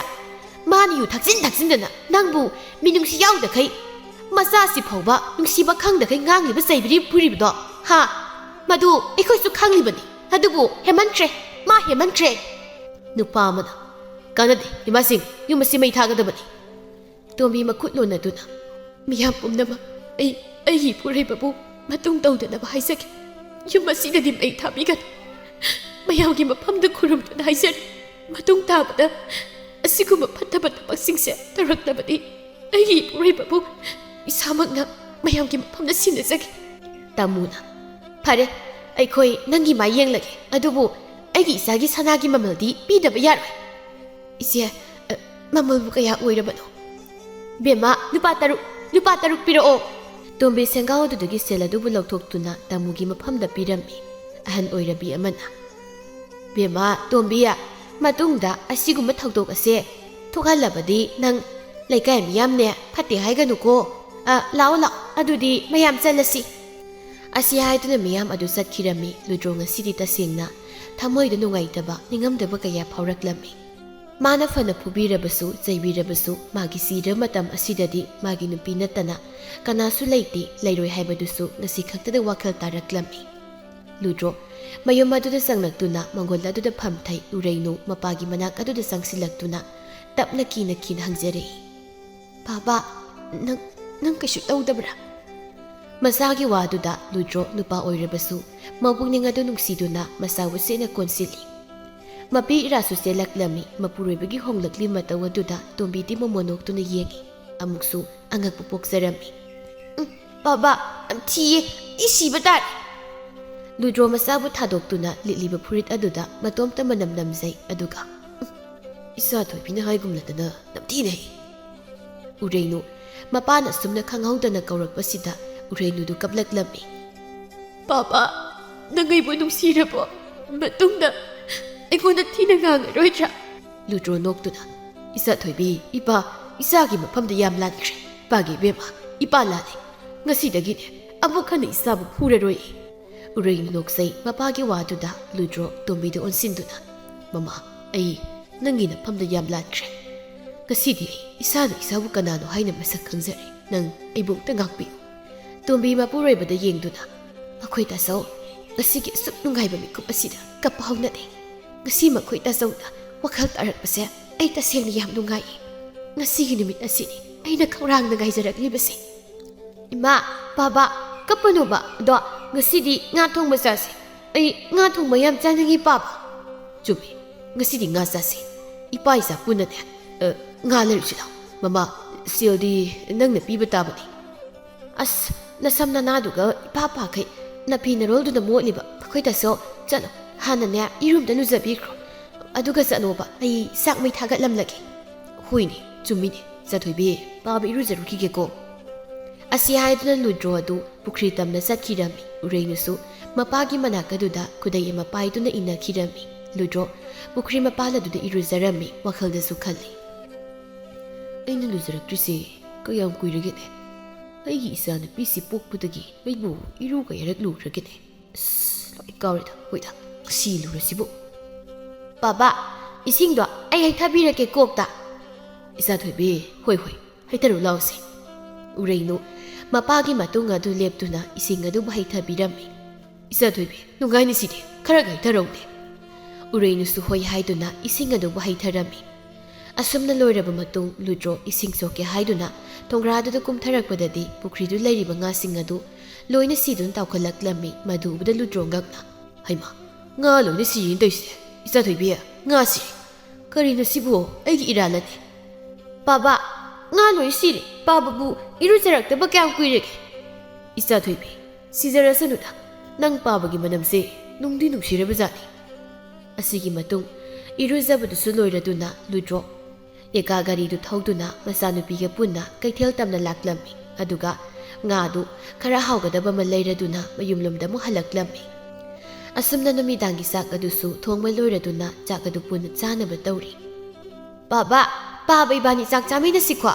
ꯃꯥꯅ ꯌꯨ ꯊꯛꯆꯤꯟꯗꯅ ꯅꯪꯕꯨ ꯃꯤꯅꯨꯡꯁꯤ ꯌꯥꯎꯗꯈꯩ ꯃꯆꯥꯁꯤ ꯐꯥꯎꯕ ꯅꯨꯡꯁꯤꯕ ꯈꯪꯗꯈꯩ ꯉꯥꯡꯂꯤꯕ ꯆꯩꯕꯤꯔꯤ ꯐꯨꯔꯤꯕꯗꯣ ꯍꯥ ꯃꯗꯨ ꯑꯩꯈꯣꯏꯁꯨ ꯈꯪꯂꯤꯕꯅꯤ ꯑꯗꯨꯕꯨ ꯍꯦꯃꯟꯈ꯭ꯔꯦ ꯃꯥ ꯍꯦꯃꯟꯈ꯭ꯔꯦ ꯅꯨꯄꯥ ꯑꯃꯅ ꯀꯥꯟꯅꯗꯦ ꯏꯃꯥꯁꯤꯡ ꯌꯨꯝ ꯑꯁꯤ ꯃꯩ ꯊꯥꯒꯗꯕꯅꯤ ꯇꯣꯝꯕꯤ ꯃꯈꯨꯠ ꯂꯣꯟꯅꯗꯨꯅ ꯃꯤꯌꯥꯝ ꯄꯨꯝꯅꯃꯛ ꯑꯩꯒꯤ ꯏꯄꯨꯔꯣꯏꯕꯕꯨ ꯃꯇꯨꯡ ꯇꯧꯗꯅꯕ ꯍꯥꯏꯖꯒꯦ ꯌꯨꯝ ꯑꯁꯤꯗꯗꯤ ꯃꯩ ꯊꯥꯕꯤꯒꯅꯨ ꯃꯌꯥꯝꯒꯤ ꯃꯐꯝꯗ ꯈꯨꯔꯨꯝꯗꯨꯅ ꯍꯥꯏꯖꯔꯤ ꯃꯇꯨꯡ ꯇꯥꯕꯗ ꯑꯁꯤꯒꯨꯝꯕ ꯐꯠꯇꯕ ꯊꯕꯛꯁꯤꯡꯁꯦ ꯇꯧꯔꯛꯇꯕꯗꯤ ꯑꯩꯒꯤ ꯏꯄꯨꯔꯣꯏꯕꯕꯨ ꯏꯁꯥꯃꯛꯅ ꯃꯌꯥꯝꯒꯤ ꯃꯐꯝꯗ ꯁꯤꯟꯅꯖꯒꯦ ꯇꯥꯃꯨꯅ ꯐꯔꯦ ꯑꯩꯈꯣꯏ ꯅꯪꯒꯤ ꯃꯥ ꯌꯦꯡꯂꯒꯦ ꯑꯗꯨꯕꯨ ꯑꯩꯒꯤ ꯏꯆꯥꯒꯤ ꯁꯅꯥꯒꯤ ꯃꯃꯜꯗꯤ ꯄꯤꯗꯕ ꯌꯥꯔꯣꯏ ꯏꯆꯦ ꯃꯃꯜꯕꯨ ꯀꯌꯥ ꯑꯣꯏꯔꯕꯅꯣ ꯕꯦꯝꯃ ꯂꯨꯄꯥ 6 ꯄꯤꯔꯛꯑꯣ ꯇꯣꯝꯕꯤ ꯁꯦꯡꯒꯥꯎ ꯑꯗꯨꯗꯒꯤ ꯁꯦꯜ ꯑꯗꯨꯕꯨ ꯂꯧꯊꯣꯛꯇꯨꯅ ꯇꯥꯃꯨꯒꯤ ꯃꯐꯝꯗ ꯄꯤꯔꯝꯃꯤ ꯑꯍꯟ ꯑꯣꯏꯔꯕꯤ ꯑꯃꯅ ꯕꯦꯝꯃ ꯇꯣꯝꯕꯤ ꯃꯇꯨꯡꯗ ꯑꯁꯤꯒꯨꯝꯕ ꯊꯧꯗꯣꯛ ꯑꯁꯦ ꯊꯣꯛꯍꯜꯂꯕꯗꯤ ꯅꯪ ꯂꯩꯀꯥꯏ ꯃꯤꯌꯥꯝꯅꯦ ꯐꯠꯇꯦ ꯍꯥꯏꯒꯅꯨꯀꯣ ꯂꯥꯛꯑꯣ ꯑꯗꯨꯗꯤ ꯃꯌꯥꯝ ꯆꯠꯂꯁꯤ ꯑꯁꯤ ꯍꯥꯏꯗꯨꯅ ꯃꯤꯌꯥꯝ ꯑꯗꯨ ꯆꯠꯈꯤꯔꯝꯃꯤ ꯂꯨꯗ꯭ꯔꯣ ꯉꯁꯤꯗꯤ ꯇꯁꯦꯡꯅ ꯊꯃꯣꯏꯗ ꯅꯨꯡꯉꯥꯏꯇꯕ ꯅꯤꯡꯉꯝꯗꯕ ꯀꯌꯥ ꯐꯥꯎꯔꯛꯂꯝꯃꯤ ꯃꯥꯅ ꯐꯅ ꯐꯨꯕꯤꯔꯕꯁꯨ ꯆꯩꯕꯤꯔꯕꯁꯨ ꯃꯥꯒꯤ ꯁꯤꯔ ꯃꯇꯝ ꯑꯁꯤꯗꯗꯤ ꯃꯥꯒꯤ ꯅꯨꯄꯤ ꯅꯠꯇꯅ ꯀꯅꯥꯁꯨ ꯂꯩꯇꯦ ꯂꯩꯔꯣꯏ ꯍꯥꯏꯕꯗꯨꯁꯨ ꯉꯁꯤ ꯈꯛꯇꯗ ꯋꯥꯈꯜ ꯇꯥꯔꯛꯂꯝꯃꯤ ꯂꯨꯗ꯭ꯔꯣ ꯃꯌꯨꯝ ꯑꯗꯨꯗ ꯆꯪꯂꯛꯇꯨꯅ ꯃꯪꯒꯣꯜ ꯑꯗꯨꯗ ꯐꯝꯊꯩ ꯎꯔꯩꯅꯨ ꯃꯄꯥꯒꯤ ꯃꯅꯥꯛ ꯑꯗꯨꯗ ꯆꯪꯁꯤꯜꯂꯛꯇꯨꯅ ꯇꯞꯅ ꯀꯤꯅ ꯍꯪꯖꯔꯛꯏ ꯕꯥꯕꯥ ꯅꯪ ꯀꯩꯁꯨ ꯇꯧꯗꯕ꯭ꯔꯥ ꯃꯆꯥꯒꯤ ꯋꯥꯗꯨꯗ ꯂꯨꯗ꯭ꯔꯣ ꯅꯨꯄꯥ ꯑꯣꯏꯔꯕꯁꯨ ꯃꯄꯨꯛꯅꯤꯡ ꯑꯗꯨ ꯅꯨꯡꯁꯤꯗꯨꯅ ꯃꯆꯥꯕꯨ ꯆꯦꯠꯅ ꯀꯣꯟꯁꯤꯜꯂꯤ ꯃꯄꯤ ꯏꯔꯥꯁꯨ ꯆꯦꯜꯂꯛꯂꯝꯃꯤ ꯃꯄꯨꯔꯣꯏꯕꯒꯤ ꯍꯣꯡꯂꯛꯂꯤ ꯃꯇꯧ ꯑꯗꯨꯗ ꯇꯣꯝꯕꯤꯗꯤ ꯃꯃꯣꯟꯣꯛꯇꯨꯅ ꯌꯦꯡꯉꯤ ꯑꯃꯨꯛꯁꯨ ꯑꯉꯛꯄ ꯄꯣꯛꯆꯔꯝꯃꯤ ꯕꯥꯕꯥ ꯌꯥꯝ ꯊꯤꯌꯦ ꯑꯩ ꯁꯤꯕ ꯇꯥꯔꯦ ꯂꯨꯗ꯭ꯔꯣ ꯃꯆꯥꯕꯨ ꯊꯥꯗꯣꯛꯇꯨꯅ ꯂꯤꯠꯂꯤꯕ ꯐꯨꯔꯤꯠ ꯑꯗꯨꯗ ꯃꯇꯣꯝꯇ ꯃꯅꯝ ꯅꯝꯖꯩ ꯑꯗꯨꯒ ꯏꯆꯥ ꯊꯣꯏꯕꯤꯅ ꯍꯥꯏꯒꯨꯝꯂꯗꯅ ꯅꯝꯊꯤꯅꯩ ꯎꯔꯩꯅꯨ ꯃꯄꯥꯅ ꯁꯨꯝꯅ ꯈꯪꯍꯧꯗꯅ ꯀꯧꯔꯛꯄꯁꯤꯗ ꯎꯔꯩꯅꯨꯗꯨ ꯀꯞꯂꯛꯂꯝꯃꯤ ꯕꯥꯕꯥ ꯅꯪ ꯑꯩꯕꯨ ꯅꯨꯡꯁꯤꯔꯕꯣ ꯃꯇꯨꯡꯗ ꯑꯩꯉꯣꯟꯗ ꯊꯤꯅ ꯉꯥꯡꯉꯔꯣꯏꯗ꯭ꯔꯥ ꯂꯨꯗ꯭ꯔꯣ ꯅꯣꯛꯇꯨꯅ ꯏꯆꯥ ꯊꯣꯏꯕꯤ ꯏꯄꯥ ꯏꯆꯥꯒꯤ ꯃꯐꯝꯗ ꯌꯥꯝ ꯂꯥꯟꯈ꯭ꯔꯦ ꯏꯄꯥꯒꯤ ꯏꯕꯦꯝꯃ ꯏꯄꯥ ꯂꯥꯜꯂꯦ ꯉꯁꯤꯗꯒꯤꯅꯦ ꯑꯃꯨꯛ ꯍꯟꯅ ꯏꯆꯥꯕꯨ ꯐꯨꯔꯔꯣꯏ ꯎꯔꯩꯅꯨ ꯅꯣꯛꯆꯩ ꯃꯄꯥꯒꯤ ꯋꯥꯗꯨꯗ ꯂꯨꯗ꯭ꯔꯣ ꯇꯣꯝꯕꯤꯗ ꯑꯣꯟꯁꯤꯟꯗꯨꯅ ꯃꯃꯥ ꯑꯩ ꯅꯪꯒꯤ ꯅꯐꯝꯗ ꯌꯥꯝ ꯂꯥꯟꯈ꯭ꯔꯦ ꯉꯁꯤꯗꯤ ꯏꯁꯥꯅ ꯏꯁꯥꯕꯨ ꯀꯅꯥꯅꯣ ꯍꯥꯏꯅ ꯃꯁꯛ ꯈꯪꯖꯔꯦ ꯅꯪ ꯑꯩꯕꯨ ꯑꯝꯇ ꯉꯥꯛꯄꯤꯌꯨ ꯇꯣꯝꯕꯤ ꯃꯄꯨꯔꯣꯏꯕꯗ ꯌꯦꯡꯗꯨꯅ ꯃꯈꯣꯏ ꯇꯥꯆꯧ ꯉꯁꯤꯒꯤ ꯑꯁꯨꯛ ꯅꯨꯡꯉꯥꯏꯕ ꯃꯤꯀꯨꯞ ꯑꯁꯤꯗ ꯀꯞꯄ ꯍꯧꯅꯗꯦ ꯉꯁꯤ ꯃꯈꯣꯏ ꯇꯥꯆꯧꯅ ꯋꯥꯈꯜ ꯇꯥꯔꯛꯄꯁꯦ ꯑꯩ ꯇꯁꯦꯡꯅ ꯌꯥꯝ ꯅꯨꯡꯉꯥꯏꯌꯦ ꯉꯁꯤꯒꯤ ꯅꯨꯃꯤꯠ ꯑꯁꯤꯅꯤ ꯑꯩꯅ ꯈꯧꯔꯥꯡꯅ ꯉꯥꯏꯖꯔꯛꯂꯤꯕꯁꯦ ꯏꯃꯥ ꯕꯥꯕꯥ ꯀꯞꯄꯅꯣꯕ ꯑꯗꯣ ꯉꯁꯤꯗꯤ ꯉꯥ ꯊꯣꯡꯕ ꯆꯥꯁꯦ ꯑꯩ ꯉꯥ ꯊꯣꯡꯕ ꯌꯥꯝ ꯆꯥꯅꯤꯡꯉꯤ ꯄꯥꯕ ꯆꯨꯝꯃꯤ ꯉꯁꯤꯗꯤ ꯉꯥ ꯆꯥꯁꯤ ꯏꯄꯥ ꯏꯆꯥ ꯄꯨꯟꯅꯅꯦ ꯉꯥ ꯂꯩꯔꯨꯁꯤ ꯂꯥꯎ ꯃꯃꯥ ꯁꯦꯜꯗꯤ ꯅꯪꯅ ꯄꯤꯕ ꯇꯥꯕꯅꯤ ꯑꯁ ꯅꯁꯝ ꯅꯅꯥꯗꯨꯒ ꯏꯄꯥ ꯄꯥꯈꯩ ꯅꯥꯄꯤ ꯅꯔꯣꯜꯗꯨꯅ ꯃꯣꯠꯂꯤꯕ ꯑꯩꯈꯣꯏ ꯇꯥꯁꯣ ꯆꯠꯂꯣ ꯍꯥꯟꯅꯅꯦ ꯏꯔꯨꯝꯗ ꯂꯨꯖꯕꯤꯈ꯭ꯔꯣ ꯑꯗꯨꯒ ꯆꯠꯂꯣꯕ ꯑꯩ ꯆꯥꯛ ꯃꯩ ꯊꯥꯒꯠꯂꯝꯂꯒꯦ ꯍꯣꯏꯅꯦ ꯆꯨꯝꯃꯤꯅꯦ ꯆꯠꯊꯣꯏꯕꯤ ꯄꯥꯕ ꯏꯔꯨꯖꯔꯨꯈꯤꯒꯦꯀꯣ ꯑꯁꯤ ꯍꯥꯏꯗꯨꯅ ꯂꯨꯗ꯭ꯔꯣ ꯑꯗꯨ ꯄꯨꯈ꯭ꯔꯤ ꯇꯝꯅ ꯆꯠꯈꯤꯔꯝꯃꯤ ꯎꯔꯩꯅꯨꯁꯨ ꯃꯄꯥꯒꯤ ꯃꯅꯥꯛ ꯑꯗꯨꯗ ꯈꯨꯗꯩ ꯑꯃ ꯄꯥꯏꯗꯨꯅ ꯏꯟꯅꯈꯤꯔꯝꯃꯤ ꯂꯨꯗ꯭ꯔꯣ ꯄꯨꯈ꯭ꯔꯤ ꯃꯄꯥꯜ ꯑꯗꯨꯗ ꯏꯔꯨꯖꯔꯝꯃꯤ ꯋꯥꯈꯜꯗꯁꯨ ꯈꯜꯂꯤ ꯑꯩꯅ ꯂꯨꯖꯔꯛꯇ꯭ꯔꯤꯁꯦ ꯀꯌꯥꯝ ꯀꯨꯏꯔꯒꯦꯅꯦ ꯑꯩꯒꯤ ꯏꯆꯥꯅꯨꯄꯤꯁꯤ ꯄꯣꯛꯄꯗꯒꯤ ꯑꯩꯕꯨ ꯏꯔꯨ ꯀꯌꯥꯔꯛ ꯂꯨꯔꯒꯦꯅꯦ ꯑꯁ ꯂꯣꯏ ꯀꯥꯎꯔꯦꯗ ꯍꯣꯏꯗ ꯉꯁꯤ ꯂꯨꯔꯁꯤꯕꯨ ꯕꯥꯕꯥ ꯏꯁꯤꯡꯗꯣ ꯑꯩ ꯍꯩꯊꯕꯤꯔꯛꯀꯦ ꯀꯣꯛꯇ ꯏꯆꯥꯊꯣꯏꯕꯤ ꯍꯣꯏ ꯍꯣꯏ ꯍꯩꯊꯔꯨ ꯂꯥꯎꯁꯤ ꯎꯔꯩꯅꯨ ꯃꯄꯥꯒꯤ ꯃꯇꯨꯡ ꯑꯗꯨ ꯂꯦꯞꯇꯨꯅ ꯏꯁꯤꯡ ꯑꯗꯨꯕꯨ ꯍꯩꯊꯕꯤꯔꯝꯃꯤ ꯏꯆꯥꯊꯣꯏꯕꯤ ꯅꯨꯡꯉꯥꯏꯅꯤ ꯁꯤꯗꯤ ꯈꯔ ꯍꯩꯊꯔꯧꯅꯦ ꯎꯔꯩꯅꯨꯁꯨ ꯍꯣꯏ ꯍꯥꯏꯗꯨꯅ ꯏꯁꯤꯡ ꯑꯗꯨꯕꯨ ꯍꯩꯊꯔꯝꯃꯤ ꯑꯁꯨꯝꯅ ꯂꯣꯏꯔꯕ ꯃꯇꯨꯡ ꯂꯨꯗ꯭ꯔꯣ ꯏꯁꯤꯡ ꯁꯣꯛꯀꯦ ꯍꯥꯏꯗꯨꯅ ꯊꯣꯡꯒ꯭ꯔꯥꯗꯨꯗ ꯀꯨꯝꯊꯔꯛꯄꯗꯗꯤ ꯄꯨꯈ꯭ꯔꯤꯗꯨ ꯂꯩꯔꯤꯕ ꯉꯥꯁꯤꯡ ꯑꯗꯨ ꯂꯣꯏꯅ ꯁꯤꯗꯨꯅ ꯇꯥꯎꯈꯠꯂꯛꯂꯝꯃꯤ ꯃꯗꯨ ꯎꯕꯗ ꯂꯨꯗ꯭ꯔꯣ ꯉꯛꯅ ꯍꯩꯃꯥ ꯉꯥ ꯂꯣꯏꯅ ꯁꯤꯔꯤꯅ ꯇꯧꯔꯤꯁꯦ ꯏꯆꯥꯊꯣꯏꯕꯤ ꯉꯥ ꯁꯤꯔꯤ ꯀꯔꯤꯅꯣ ꯁꯤꯕꯨ ꯑꯩꯒꯤ ꯏꯔꯥꯜꯂꯅꯤ ꯕꯥꯕꯥ ꯉꯥ ꯂꯣꯏ ꯁꯤꯔꯤ ꯄꯥꯕꯕꯨ ꯏꯔꯨꯖꯔꯛꯇꯕ ꯀꯌꯥꯝ ꯀꯨꯏꯔꯒꯦ ꯏꯆꯥꯊꯣꯏꯕꯤ ꯁꯤꯖꯔꯁꯅꯨꯗ ꯅꯪ ꯄꯥꯕꯒꯤ ꯃꯅꯝꯁꯦ ꯅꯨꯡꯗꯤ ꯅꯨꯡꯁꯤꯔꯕꯖꯥꯠꯅꯤ ꯑꯁꯤꯒꯤ ꯃꯇꯨꯡ ꯏꯔꯨꯖꯕꯗꯨꯁꯨ ꯂꯣꯏꯔꯗꯨꯅ ꯂꯨꯗ꯭ꯔꯣ ꯌꯦꯀꯥ ꯒꯥꯔꯤꯗꯨ ꯊꯧꯗꯨꯅ ꯃꯆꯥꯅꯨꯄꯤꯒ ꯄꯨꯟꯅ ꯀꯩꯊꯦꯜ ꯇꯝꯅ ꯂꯥꯛꯂꯝꯃꯤ ꯑꯗꯨꯒ ꯉꯥꯗꯨ ꯈꯔ ꯍꯥꯎꯒꯗꯕ ꯑꯃ ꯂꯩꯔꯗꯨꯅ ꯃꯌꯨꯝꯂꯣꯝꯗ ꯑꯃꯨꯛ ꯍꯜꯂꯛꯂꯝꯃꯤ ꯑꯁꯨꯝꯅ ꯅꯨꯃꯤꯗꯥꯡꯒꯤ ꯆꯥꯛ ꯑꯗꯨꯁꯨ ꯊꯣꯡꯕ ꯂꯣꯏꯔꯗꯨꯅ ꯆꯥꯛ ꯑꯗꯨ ꯄꯨꯟꯅ ꯆꯥꯅꯕ ꯇꯧꯔꯤ ꯕꯥꯕꯥ ꯄꯥꯕ ꯏꯕꯥꯅꯤ ꯆꯥꯛ ꯆꯥꯃꯤꯟꯅꯁꯤꯀꯣ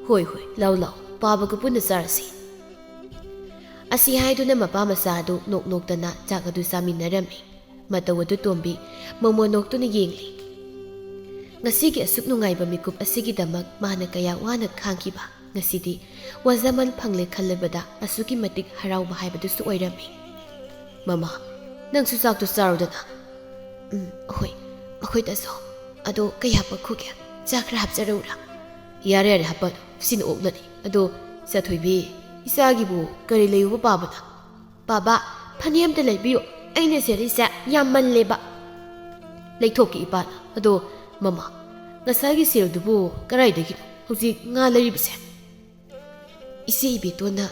ꯍꯣꯏ ꯍꯣꯏ ꯂꯥꯎ ꯂꯥꯎ ꯄꯥꯕꯒ ꯄꯨꯟꯅ ꯆꯥꯔꯁꯤ ꯑꯁꯤ ꯍꯥꯏꯗꯨꯅ ꯃꯄꯥ ꯃꯆꯥ ꯑꯗꯨ ꯅꯣꯛ ꯅꯣꯛꯇꯅ ꯆꯥꯛ ꯑꯗꯨ ꯆꯥꯃꯤꯟꯅꯔꯝꯃꯤ ꯃꯇꯧ ꯑꯗꯨ ꯇꯣꯝꯕꯤ ꯃꯣꯃꯣ ꯅꯣꯛꯇꯨꯅ ꯌꯦꯡꯂꯤ ꯉꯁꯤꯒꯤ ꯑꯁꯨꯛ ꯅꯨꯡꯉꯥꯏꯕ ꯃꯤꯀꯨꯞ ꯑꯁꯤꯒꯤꯗꯃꯛ ꯃꯥꯅ ꯀꯌꯥ ꯋꯥꯅ ꯈꯥꯡꯈꯤꯕ ꯉꯁꯤꯗꯤ ꯋꯥꯖꯃꯟ ꯐꯪꯂꯦ ꯈꯜꯂꯕꯗ ꯑꯁꯨꯛꯀꯤ ꯃꯇꯤꯛ ꯍꯔꯥꯎꯕ ꯍꯥꯏꯕꯗꯨꯁꯨ ꯑꯣꯏꯔꯝꯃꯤ ꯃꯃꯥ ꯅꯪꯁꯨ ꯆꯥꯛꯇꯨ ꯆꯥꯔꯨꯗꯅ ꯍꯣꯏ ꯑꯩꯈꯣꯏꯗꯁꯨ ꯑꯗꯣ ꯀꯩ ꯍꯥꯞꯄꯛꯈꯨꯒꯦ ꯆꯥꯛ ꯈꯔ ꯍꯥꯞꯆꯔꯧꯔꯥ ꯌꯥꯔꯦ ꯌꯥꯔꯦ ꯍꯥꯞꯄꯅꯨ ꯁꯤꯅ ꯑꯣꯛꯂꯅꯤ ꯑꯗꯣ ꯆꯥꯊꯣꯏꯕꯤ ꯏꯆꯥꯒꯤꯕꯨ ꯀꯔꯤ ꯂꯩꯌꯨꯕ ꯄꯥꯕꯅ ꯕꯥꯕꯥ ꯐꯅꯦꯛ ꯑꯝꯇ ꯂꯩꯕꯤꯌꯨ ꯑꯩꯅ ꯁꯦꯠꯂꯤꯁꯦ ꯌꯥꯝ ꯃꯜꯂꯦꯕ ꯂꯩꯊꯣꯛꯀꯦ ꯏꯄꯥꯅ ꯑꯗꯣ ꯃꯃꯥ ꯉꯁꯥꯏꯒꯤ ꯁꯦꯜꯗꯨꯕꯨ ꯀꯗꯥꯏꯗꯒꯤꯅꯣ ꯍꯧꯖꯤꯛ ꯉꯥ ꯂꯩꯔꯤꯕꯁꯦ ꯏꯆꯦ ꯏꯕꯦꯇꯣꯟꯅ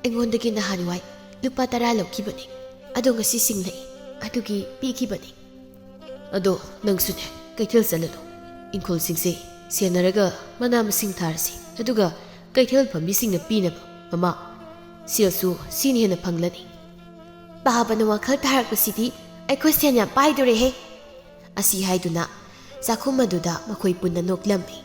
ꯑꯩꯉꯣꯟꯗꯒꯤ ꯅꯍꯥꯟꯋꯥꯏ ꯂꯨꯄꯥ 10 ꯂꯧꯈꯤꯕꯅꯤ ꯑꯗꯣ ꯉꯁꯤ ꯁꯤꯡꯂꯛꯏ ꯑꯗꯨꯒꯤ ꯄꯤꯈꯤꯕꯅꯤ ꯑꯗꯣ ꯅꯪꯁꯨꯅꯦ ꯀꯩꯊꯦꯜ ꯆꯠꯂꯅꯨ ꯏꯪꯈꯣꯜꯁꯤꯡꯁꯦ ꯁꯦꯟꯅꯔꯒ ꯃꯅꯥ ꯃꯁꯤꯡ ꯊꯥꯔꯁꯤ ꯑꯗꯨꯒ ꯀꯩꯊꯦꯜ ꯐꯝꯕꯤꯁꯤꯡꯅ ꯄꯤꯅꯕ ꯃꯃꯥ ꯁꯦꯜꯁꯨ ꯁꯤꯅ ꯍꯦꯟꯅ ꯐꯪꯂꯅꯤ ꯄꯥꯕꯅ ꯋꯥꯈꯜ ꯇꯥꯔꯛꯄꯁꯤꯗꯤ ꯑꯩꯈꯣꯏ ꯁꯦꯟ ꯌꯥꯝ ꯄꯥꯏꯗꯣꯔꯦꯍꯦ ꯑꯁꯤ ꯍꯥꯏꯗꯨꯅ ꯆꯥꯛꯈꯨꯝ ꯑꯗꯨꯗ ꯃꯈꯣꯏ ꯄꯨꯟꯅ ꯅꯣꯛꯂꯝꯃꯤ